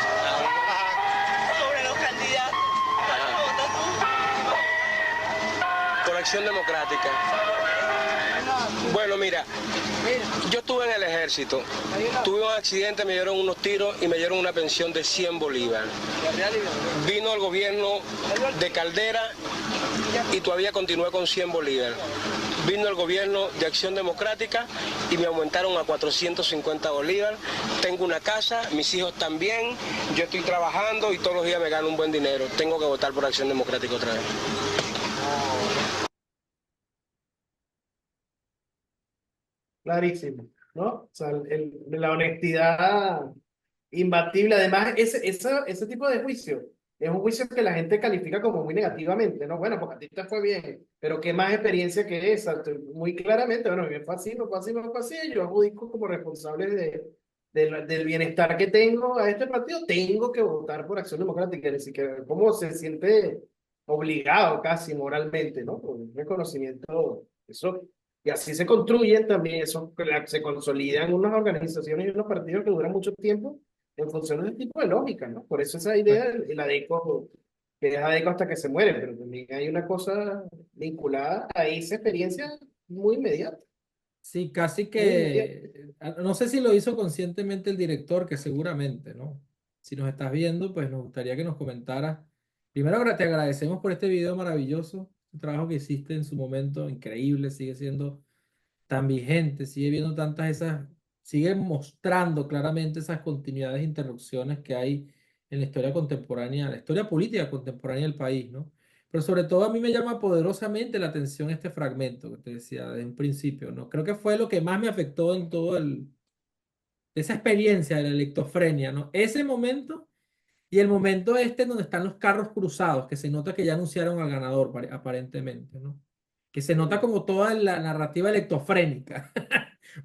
Sobre los candidatos. Por Acción Democrática. Bueno, mira, yo estuve en el ejército, tuve un accidente, me dieron unos tiros y me dieron una pensión de 100 bolívares. Vino el gobierno de Caldera y todavía continué con 100 bolívares. Vino el gobierno de Acción Democrática y me aumentaron a 450 bolívares. Tengo una casa, mis hijos también, yo estoy trabajando y todos los días me gano un buen dinero. Tengo que votar por Acción Democrática otra vez. Clarísimo, ¿no? O sea, la honestidad imbatible. Además, ese tipo de juicio es un juicio que la gente califica como muy negativamente, ¿no? Bueno, porque a ti te fue bien, pero ¿qué más experiencia que esa? Muy claramente, bueno, me fue así, no fue así, no fue así, yo adjudico como responsable del bienestar que tengo a este partido, tengo que votar por Acción Democrática, ni siquiera cómo se siente obligado casi moralmente, ¿no? Por un reconocimiento, eso. Y así se construyen también, se consolidan unas organizaciones y unos partidos que duran mucho tiempo en función de ese tipo de lógica, ¿no? Por eso esa idea, el ADECO, que es ADECO hasta que se muere, pero también hay una cosa vinculada a esa experiencia muy inmediata. Sí, casi que, no sé si lo hizo conscientemente el director, que seguramente, ¿no? Si nos estás viendo, pues nos gustaría que nos comentaras. Primero, te agradecemos por este video maravilloso, el trabajo que hiciste en su momento, increíble, sigue siendo tan vigente, sigue mostrando claramente esas continuidades e interrupciones que hay en la historia contemporánea, la historia política contemporánea del país, ¿no? Pero sobre todo a mí me llama poderosamente la atención este fragmento que te decía desde un principio, ¿no? Creo que fue lo que más me afectó en todo esa experiencia de la electofrenia, ¿no? Ese momento y el momento este en donde están los carros cruzados, que se nota que ya anunciaron al ganador, aparentemente, ¿no? Que se nota como toda la narrativa electofrénica,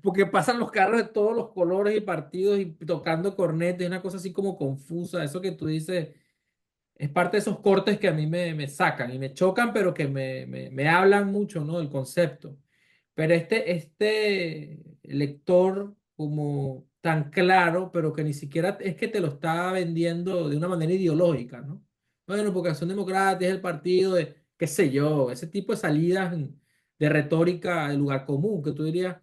porque pasan los carros de todos los colores y partidos y tocando cornetas, y una cosa así como confusa, eso que tú dices es parte de esos cortes que a mí me sacan y me chocan, pero que me hablan mucho, ¿no? Del concepto. Pero este lector como tan claro, pero que ni siquiera es que te lo está vendiendo de una manera ideológica, ¿no? Bueno, porque Acción Democrática es el partido de, qué sé yo, ese tipo de salidas de retórica de lugar común, que tú dirías,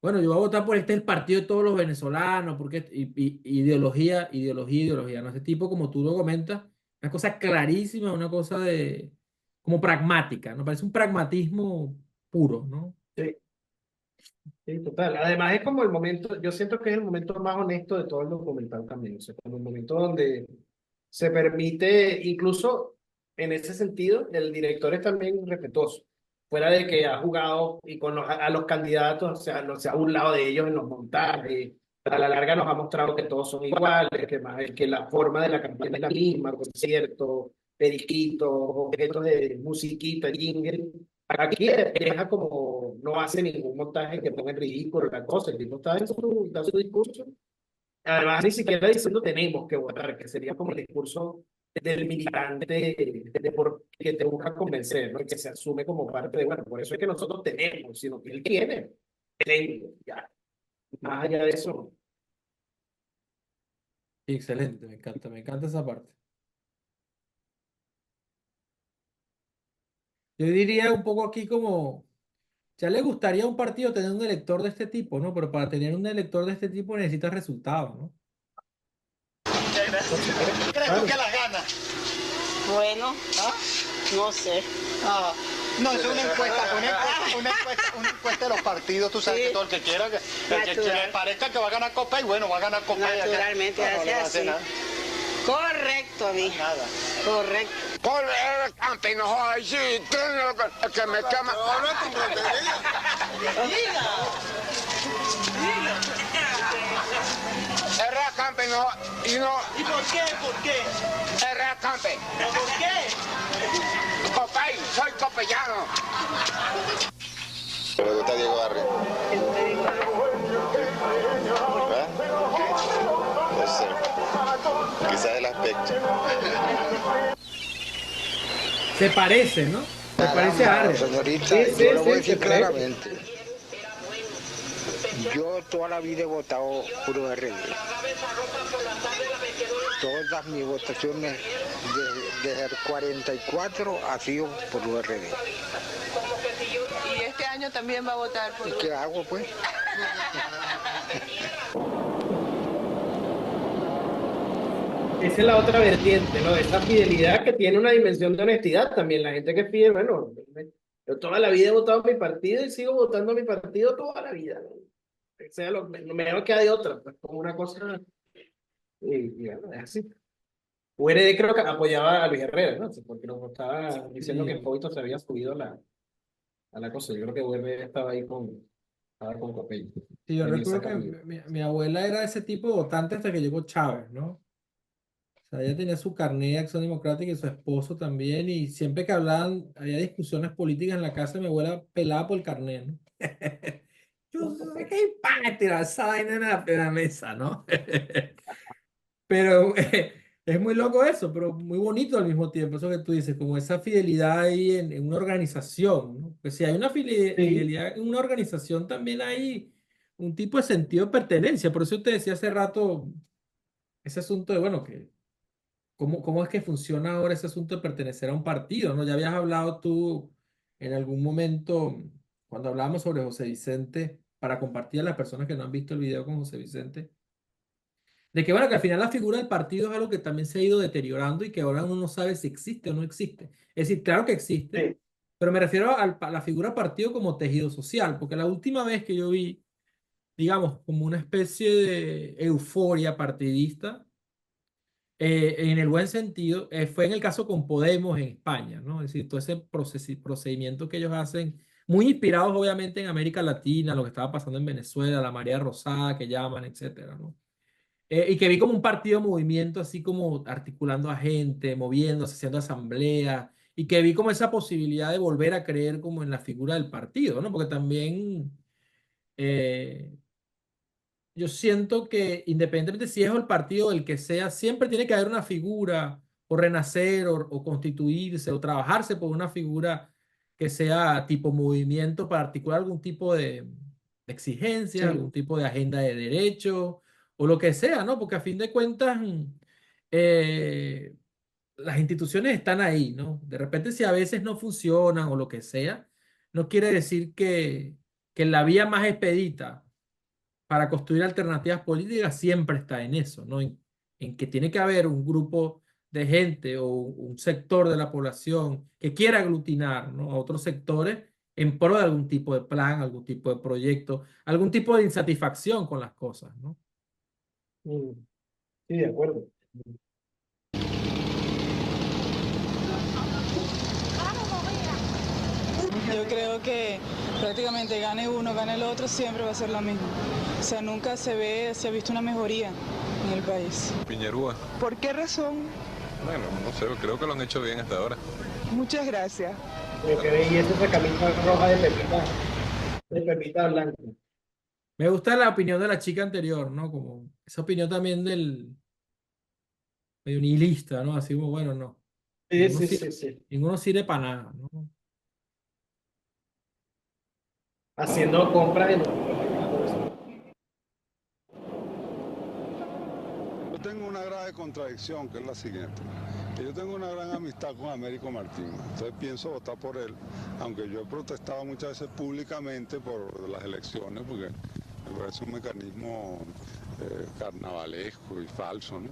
bueno, yo voy a votar por el partido de todos los venezolanos, porque ideología, ideología, ideología, ¿no? Ese tipo, como tú lo comentas, una cosa clarísima, una cosa como pragmática, ¿no? Parece un pragmatismo puro, ¿no? Sí, sí, total. Además es como el momento, yo siento que es el momento más honesto de todo el documental también, o sea, como el momento donde se permite, incluso en ese sentido, el director es también respetuoso, fuera de que ha jugado y con a los candidatos, o sea, no se ha burlado de ellos en los montajes, a la larga nos ha mostrado que todos son iguales, que la forma de la campaña es la misma, conciertos, periquitos, objetos de musiquita, jingle. Aquí deja como, no hace ningún montaje que ponga en ridículo la cosa, el tipo está en da su discurso. Además, ni siquiera diciendo tenemos que votar, que sería como el discurso del militante que te busca convencer, ¿no? Y que se asume como parte de, bueno, por eso es que nosotros tenemos, sino que él tiene, tengo, ya. Más allá de eso. Excelente, me encanta esa parte. Yo diría un poco aquí como, ya le gustaría a un partido tener un elector de este tipo, ¿no? Pero para tener un elector de este tipo necesitas resultados, ¿no? ¿Crees tú que las gana? Bueno, no sé. No, es una encuesta de los partidos, tú sabes que todo el que quiera, que le parezca que va a ganar Copa y bueno, va a ganar Copa. Naturalmente, no le va a hacer nada. Correcto, a mí. Nada. Correcto. Por el campi, no jodas, sí, que me quema. Herrera Campe, no, y no. ¿Y por qué? ¿Por qué? Herrera Campe. ¿Por qué? Copay, soy copellano. ¿Pero le gusta Diego Barrio? ¿Ah? No sé. Quizás el aspecto. Se parece, ¿no? Se parece a Arre. Señorita, Sí, yo le voy a sí, decir se claramente. Yo toda la vida he votado por URD. Todas mis votaciones desde el 44 ha sido por URD. Y este año también va a votar por... ¿Y qué hago, pues? Esa es la otra vertiente, ¿no? Esa fidelidad que tiene una dimensión de honestidad también. La gente que pide, bueno, yo toda la vida he votado a mi partido y sigo votando a mi partido toda la vida, ¿no? O sea, lo mejor que hay otra, pues como una cosa, y bueno, es así. URD creo que apoyaba a Luis Herrera, ¿no? Porque nos estaba diciendo que el Jovito se había subido a la cosa. Yo creo que URD estaba con Copello. Sí, yo En el recuerdo que Sacramento. mi abuela era ese tipo de votante hasta que llegó Chávez, ¿no? O sea, ella tenía su carnet de Acción Democrática y su esposo también, y siempre que hablaban, había discusiones políticas en la casa, mi abuela pelaba por el carnet, ¿no? Yo sé que hay pan tirar esa vaina en la mesa, ¿no? Pero es muy loco eso, pero muy bonito al mismo tiempo, eso que tú dices, como esa fidelidad ahí en una organización, ¿no? Pues si hay una fidelidad en una organización, también hay un tipo de sentido de pertenencia. Por eso te decía hace rato ese asunto de, bueno, que cómo es que funciona ahora ese asunto de pertenecer a un partido, ¿no? Ya habías hablado tú en algún momento, cuando hablábamos sobre José Vicente, para compartir a las personas que no han visto el video con José Vicente, de que, bueno, que al final la figura del partido es algo que también se ha ido deteriorando y que ahora uno no sabe si existe o no existe. Es decir, claro que existe, pero me refiero a la figura partido como tejido social, porque la última vez que yo vi, digamos, como una especie de euforia partidista, en el buen sentido, fue en el caso con Podemos en España, ¿no? Es decir, todo ese procedimiento que ellos hacen, muy inspirados obviamente en América Latina, lo que estaba pasando en Venezuela, la marea rosada que llaman, etcétera, ¿no? Y que vi como un partido movimiento, así como articulando a gente, moviéndose, haciendo asamblea, y que vi como esa posibilidad de volver a creer como en la figura del partido, ¿no? Porque también eh, yo siento que independientemente si es el partido el que sea, siempre tiene que haber una figura o renacer o constituirse o trabajarse por una figura que sea tipo movimiento para articular algún tipo de exigencia, Sí. algún tipo de agenda de derecho o lo que sea, ¿no? Porque a fin de cuentas eh, las instituciones están ahí, ¿no? De repente si a veces no funcionan o lo que sea, no quiere decir que la vía más expedita para construir alternativas políticas siempre está en eso, ¿no? En que tiene que haber un grupo de gente o un sector de la población que quiera aglutinar, ¿no? A otros sectores en pro de algún tipo de plan, algún tipo de proyecto, algún tipo de insatisfacción con las cosas, ¿no? Sí, de acuerdo. Yo creo que prácticamente gane uno, gane el otro, siempre va a ser lo mismo. O sea, nunca se ha visto una mejoría en el país. Piñerúa. ¿Por qué razón? Bueno, no sé, creo que lo han hecho bien hasta ahora. Muchas gracias. Lo que veis es esa camisa roja de Pepita Blanca. Me gusta la opinión de la chica anterior, ¿no? Como esa opinión también del medio nihilista, ¿no? Así como, bueno, no. Sí, sí. Ninguno sirve para nada, ¿no? Haciendo compras en... Yo tengo una grave contradicción, que es la siguiente. Que yo tengo una gran amistad con Américo Martín, entonces pienso votar por él, aunque yo he protestado muchas veces públicamente por las elecciones, porque me parece un mecanismo carnavalesco y falso, ¿no?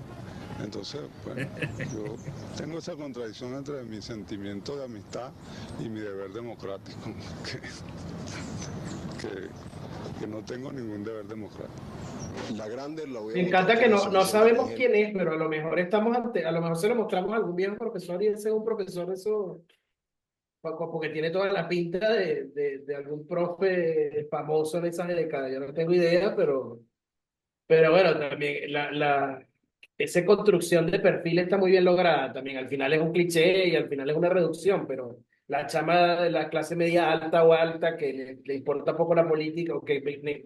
Entonces, bueno, yo tengo esa contradicción entre mi sentimiento de amistad y mi deber democrático, que no tengo ningún deber democrático. La grande la voy a Me votar encanta que por no eso, sabemos Miguel. quién es, pero a lo mejor estamos a lo mejor se lo mostramos a algún viejo profesor y ese es un profesor, eso, porque tiene toda la pinta de algún profe famoso en esa década. Yo no tengo idea, pero bueno, también esa construcción de perfil está muy bien lograda. También al final es un cliché y al final es una reducción, pero la chama de la clase media alta o alta que le importa poco la política o que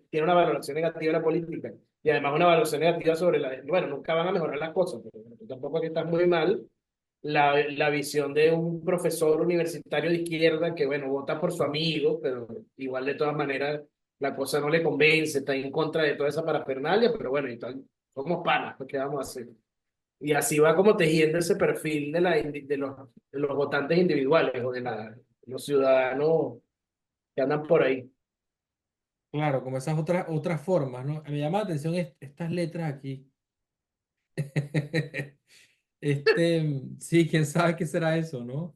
tiene una valoración negativa de la política y además una valoración negativa sobre bueno, nunca van a mejorar las cosas, pero tampoco es que estás muy mal. La visión de un profesor universitario de izquierda que, bueno, vota por su amigo, pero igual de todas maneras la cosa no le convence, está en contra de toda esa parafernalia, pero bueno, y tal, somos panas, pues, ¿qué vamos a hacer? Y así va como tejiendo ese perfil de los votantes individuales o de los ciudadanos que andan por ahí. Claro, como esas otras formas, ¿no? Me llama la atención estas letras aquí. Sí, quién sabe qué será eso, ¿no?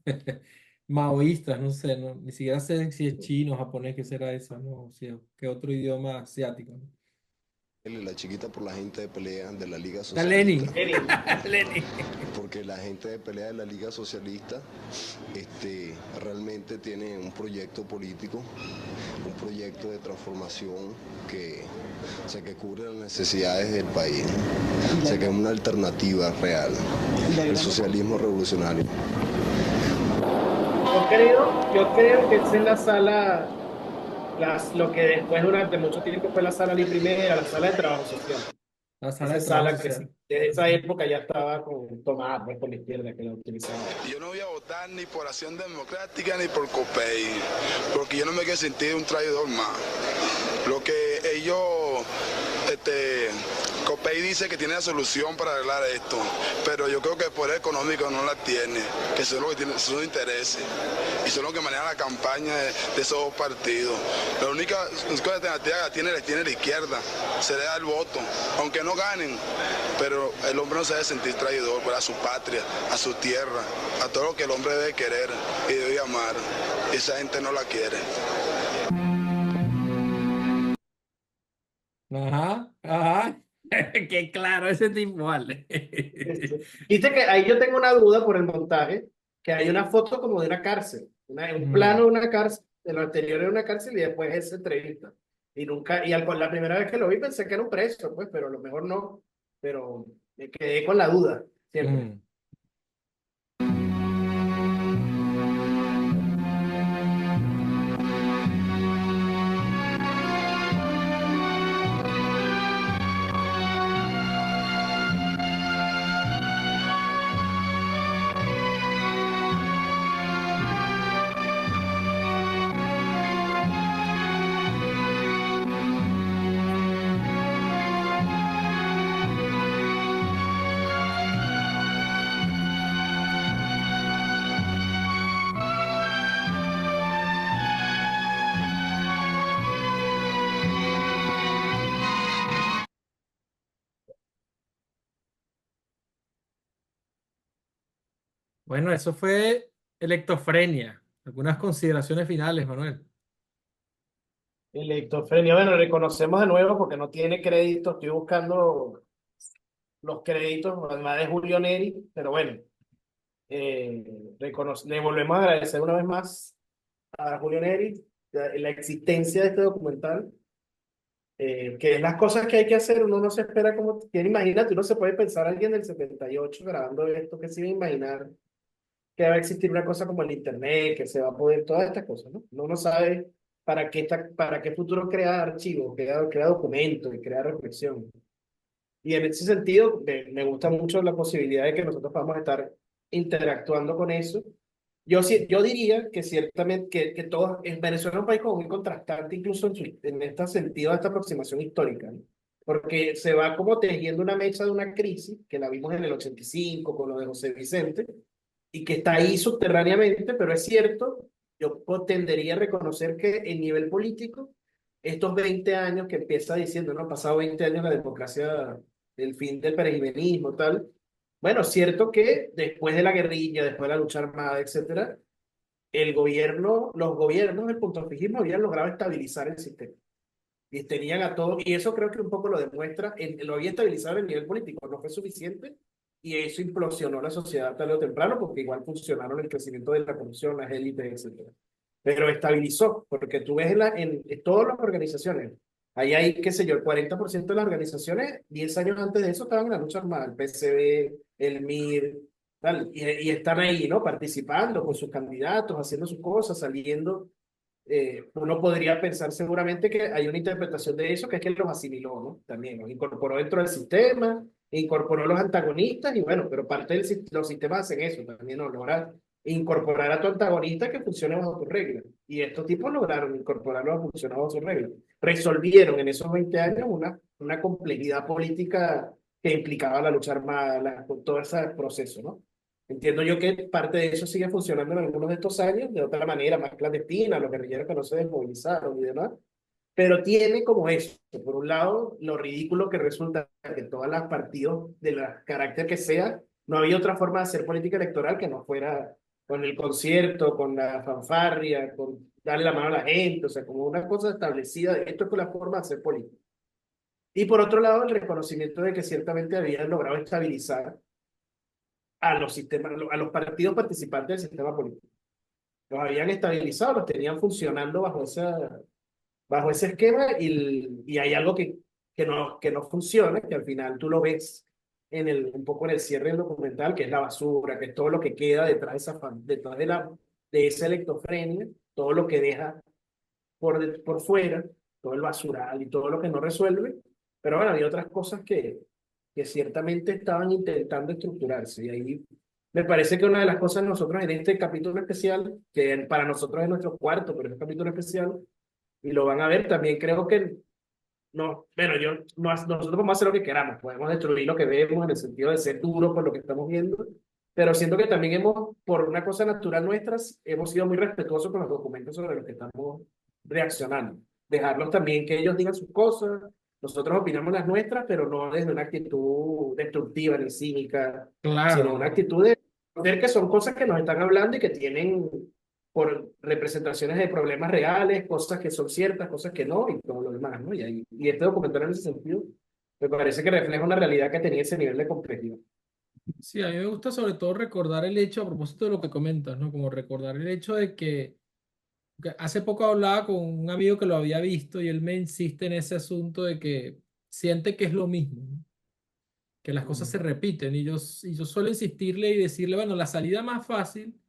Maoístas, no sé, no, ni siquiera sé si es chino, japonés, qué será eso, ¿no? O sea, qué otro idioma asiático, ¿no? La chiquita por la gente de pelea de la Liga Está Lenin. Socialista. Lenin. Porque la gente de pelea de la Liga Socialista realmente tiene un proyecto político, un proyecto de transformación que cubre las necesidades del país, o sea, que es una alternativa real, el socialismo revolucionario. Yo creo que esa es la sala, lo que después durante mucho tiempo fue la sala Li Primera, la sala de trabajo social. La sala Esa de trabajo sala que social. desde esa época ya estaba tomada pues, por la izquierda que la utilizaba. Yo no voy a votar ni por Acción Democrática ni por COPEI, porque yo no me quiero sentir un traidor más. Lo que ellos, COPEI dice que tiene la solución para arreglar esto, pero yo creo que el poder económico no la tiene, que son los que tienen sus intereses y son los que manejan la campaña de esos dos partidos. La única alternativa que tiene la izquierda, se le da el voto, aunque no ganen, pero el hombre no se debe sentir traidor a su patria, a su tierra, a todo lo que el hombre debe querer y debe amar. Esa gente no la quiere. Ajá. Qué claro ese tipo, vale. Viste que ahí yo tengo una duda por el montaje, que hay una foto como de una cárcel, un plano de una cárcel, de lo anterior era una cárcel y después esa entrevista. Y nunca, la primera vez que lo vi pensé que era un preso, pues, pero a lo mejor no, pero me quedé con la duda, siempre. Bueno, eso fue Electofrenia. Algunas consideraciones finales, Manuel. Electrofrenia, bueno, reconocemos de nuevo porque no tiene crédito, estoy buscando los créditos, además de Julio Neri, pero bueno, le volvemos a agradecer una vez más a Julio Neri la existencia de este documental, que es las cosas que hay que hacer, uno no se espera como, imagínate, uno se puede pensar a alguien del 78 grabando esto, que se iba a imaginar que va a existir una cosa como el internet, que se va a poder, todas estas cosas, ¿no? Uno no sabe para qué futuro crea archivos, crea documentos y crea reflexión. Y en ese sentido, me gusta mucho la posibilidad de que nosotros podamos estar interactuando con eso. Yo diría que ciertamente que todos, en Venezuela es un país como muy contrastante, incluso en este sentido, de esta aproximación histórica, ¿no? Porque se va como tejiendo una mecha de una crisis, que la vimos en el 85 con lo de José Vicente, y que está ahí subterráneamente, pero es cierto, yo tendería a reconocer que en nivel político, estos 20 años que empieza diciendo, ¿no? Han pasado 20 años la democracia, el fin del perejimenismo, tal. Bueno, cierto que después de la guerrilla, después de la lucha armada, etcétera, los gobiernos del punto-fijismo habían logrado estabilizar el sistema. Y tenían a todos, y eso creo que un poco lo demuestra, lo había estabilizado en el nivel político, no fue suficiente, y eso implosionó la sociedad tarde o temprano, porque igual funcionaron el crecimiento de la corrupción, las élites, etcétera. Pero estabilizó, porque tú ves en todas las organizaciones, ahí hay, qué sé yo, el 40% de las organizaciones, 10 años antes de eso estaban en la lucha armada, el PCB, el MIR, tal, y están ahí, ¿no? Participando con sus candidatos, haciendo sus cosas, saliendo. Uno podría pensar seguramente que hay una interpretación de eso, que es que los asimiló, ¿no? También los incorporó dentro del sistema, incorporó los antagonistas, y bueno, pero parte de los sistemas hacen eso también, ¿no? Lograr incorporar a tu antagonista que funcione bajo tus reglas. Y estos tipos lograron incorporarlo a funcionar bajo sus reglas. Resolvieron en esos 20 años una complejidad política que implicaba la lucha armada, todo ese proceso, ¿no? Entiendo yo que parte de eso sigue funcionando en algunos de estos años, de otra manera, más clandestina, los guerrilleros que no se desmovilizaron y demás, pero tiene como eso, por un lado, lo ridículo que resulta que todos los partidos, de la carácter que sea, no había otra forma de hacer política electoral que no fuera con el concierto, con la fanfarria, con darle la mano a la gente, o sea, como una cosa establecida, esto es la forma de hacer política. Y por otro lado, el reconocimiento de que ciertamente habían logrado estabilizar a los sistemas, a los partidos participantes del sistema político. Los habían estabilizado, los tenían funcionando bajo ese esquema, y hay algo que no funciona, que al final tú lo ves un poco en el cierre del documental, que es la basura, que es todo lo que queda detrás de esa electrofrenia, todo lo que deja por fuera, todo el basural y todo lo que no resuelve. Pero bueno, había otras cosas que ciertamente estaban intentando estructurarse, y ahí me parece que una de las cosas nosotros en este capítulo especial, que para nosotros es nuestro cuarto, pero es un capítulo especial, y lo van a ver, también creo que nosotros podemos hacer lo que queramos, podemos destruir lo que vemos en el sentido de ser duros por lo que estamos viendo, pero siento que también por una cosa natural nuestra, hemos sido muy respetuosos con los documentos sobre los que estamos reaccionando, dejarlos también que ellos digan sus cosas. Nosotros opinamos las nuestras, pero no desde una actitud destructiva ni cínica, sino una actitud de ver que son cosas que nos están hablando y que tienen por representaciones de problemas reales, cosas que son ciertas, cosas que no, y todo lo demás, ¿no? Y este documental en ese sentido me parece que refleja una realidad que tenía ese nivel de complejidad. Sí, a mí me gusta sobre todo recordar el hecho, a propósito de lo que comentas, ¿no? Como recordar el hecho de que hace poco hablaba con un amigo que lo había visto y él me insiste en ese asunto de que siente que es lo mismo, ¿no? Que las cosas se repiten y yo suelo insistirle y decirle, bueno, la salida más fácil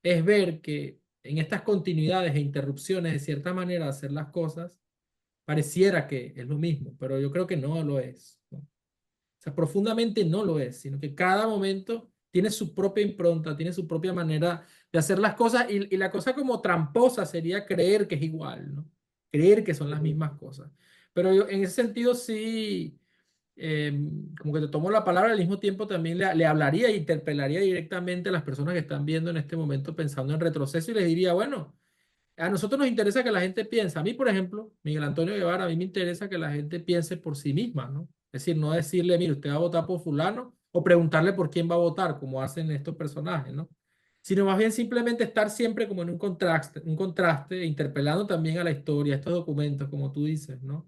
es ver que en estas continuidades e interrupciones de cierta manera de hacer las cosas, pareciera que es lo mismo, pero yo creo que no lo es, ¿no? O sea, profundamente no lo es, sino que cada momento tiene su propia impronta, tiene su propia manera de hacer las cosas y la cosa como tramposa sería creer que es igual, ¿no? Creer que son las mismas cosas. Pero yo en ese sentido sí, como que te tomo la palabra, al mismo tiempo también le hablaría e interpelaría directamente a las personas que están viendo en este momento pensando en retroceso y les diría, bueno, a nosotros nos interesa que la gente piense. A mí, por ejemplo, Miguel Antonio Guevara, a mí me interesa que la gente piense por sí misma, ¿no? Es decir, no decirle, mire, usted va a votar por fulano o preguntarle por quién va a votar, como hacen estos personajes, ¿no? Sino más bien simplemente estar siempre como en un contraste, interpelando también a la historia, a estos documentos, como tú dices, ¿no?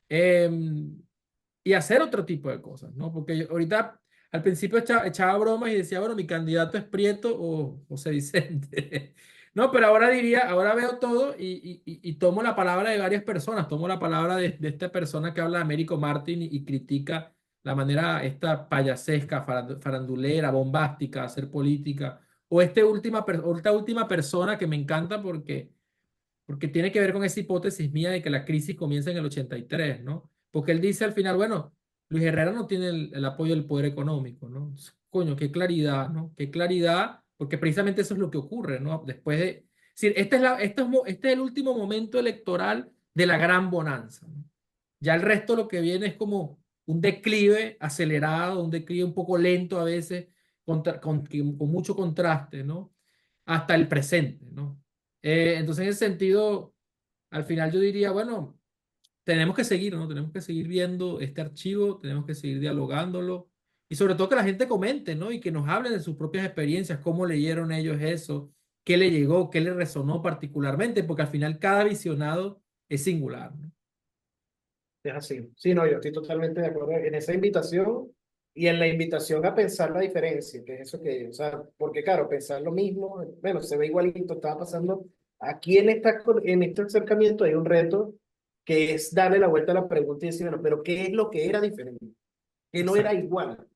Y hacer otro tipo de cosas, ¿no? Porque ahorita al principio echaba bromas y decía, bueno, mi candidato es Prieto o José Vicente. No, pero ahora diría, ahora veo todo y tomo la palabra de varias personas, tomo la palabra de esta persona que habla de Américo Martín y critica la manera esta payasesca, farandulera, bombástica de hacer política, o esta última persona que me encanta porque tiene que ver con esa hipótesis mía de que la crisis comienza en el 83, ¿no? Porque él dice al final, bueno, Luis Herrera no tiene el apoyo del poder económico, ¿no? Entonces, coño, qué claridad, ¿no? Qué claridad, porque precisamente eso es lo que ocurre, ¿no? Después de... Es decir, este es el último momento electoral de la gran bonanza, ¿no? Ya el resto lo que viene es como un declive acelerado, un declive un poco lento a veces, con mucho contraste, ¿no? Hasta el presente, ¿no? Entonces, en ese sentido, al final yo diría, bueno, tenemos que seguir, ¿no? Tenemos que seguir viendo este archivo, tenemos que seguir dialogándolo y sobre todo que la gente comente, ¿no? Y que nos hablen de sus propias experiencias, cómo leyeron ellos eso, qué le llegó, qué le resonó particularmente, porque al final cada visionado es singular, ¿no? Es así. Sí, no, yo estoy totalmente de acuerdo en esa invitación y en la invitación a pensar la diferencia, que es eso que, o sea, porque claro, pensar lo mismo, bueno, se ve igualito, estaba pasando aquí en este acercamiento hay un reto que es darle la vuelta a la pregunta y decir, bueno, pero ¿qué es lo que era diferente? Que no era igual.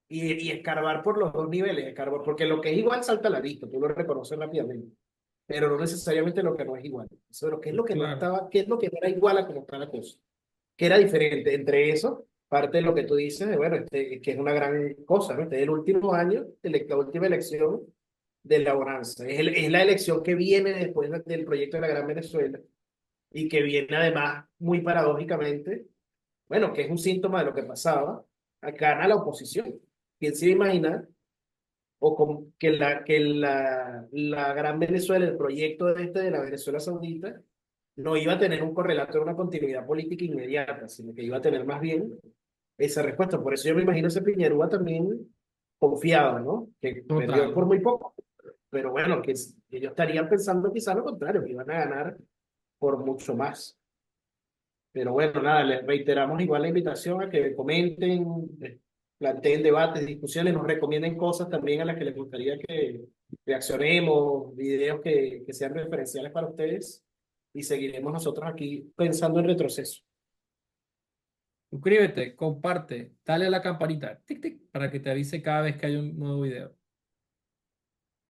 Y escarbar por los dos niveles, escarbar, porque lo que es igual salta a la vista, tú lo reconoces rápidamente, pero no necesariamente lo que no es igual. Eso es lo que es lo que no Claro. estaba, qué es lo que no era igual a como está la cosa, que era diferente. Entre eso, parte de lo que tú dices, de, bueno, que es una gran cosa, ¿no? Este es el último año, la última elección de la bonanza. Es la elección que viene después del proyecto de la Gran Venezuela y que viene además muy paradójicamente, bueno, que es un síntoma de lo que pasaba, gana la oposición. ¿Quién se iba a imaginar? O con, la Gran Venezuela, el proyecto de la Venezuela Saudita, no iba a tener un correlato de una continuidad política inmediata, sino que iba a tener más bien esa respuesta. Por eso yo me imagino ese Piñerúa también confiado, ¿no? Que perdió por muy poco. Pero bueno, que ellos estarían pensando quizá lo contrario, que iban a ganar por mucho más. Pero bueno, nada, les reiteramos igual la invitación a que comenten, planteen debates, discusiones, nos recomienden cosas también a las que les gustaría que reaccionemos, videos que sean referenciales para ustedes y seguiremos nosotros aquí pensando en retroceso. Suscríbete, comparte, dale a la campanita, tic, tic, para que te avise cada vez que hay un nuevo video.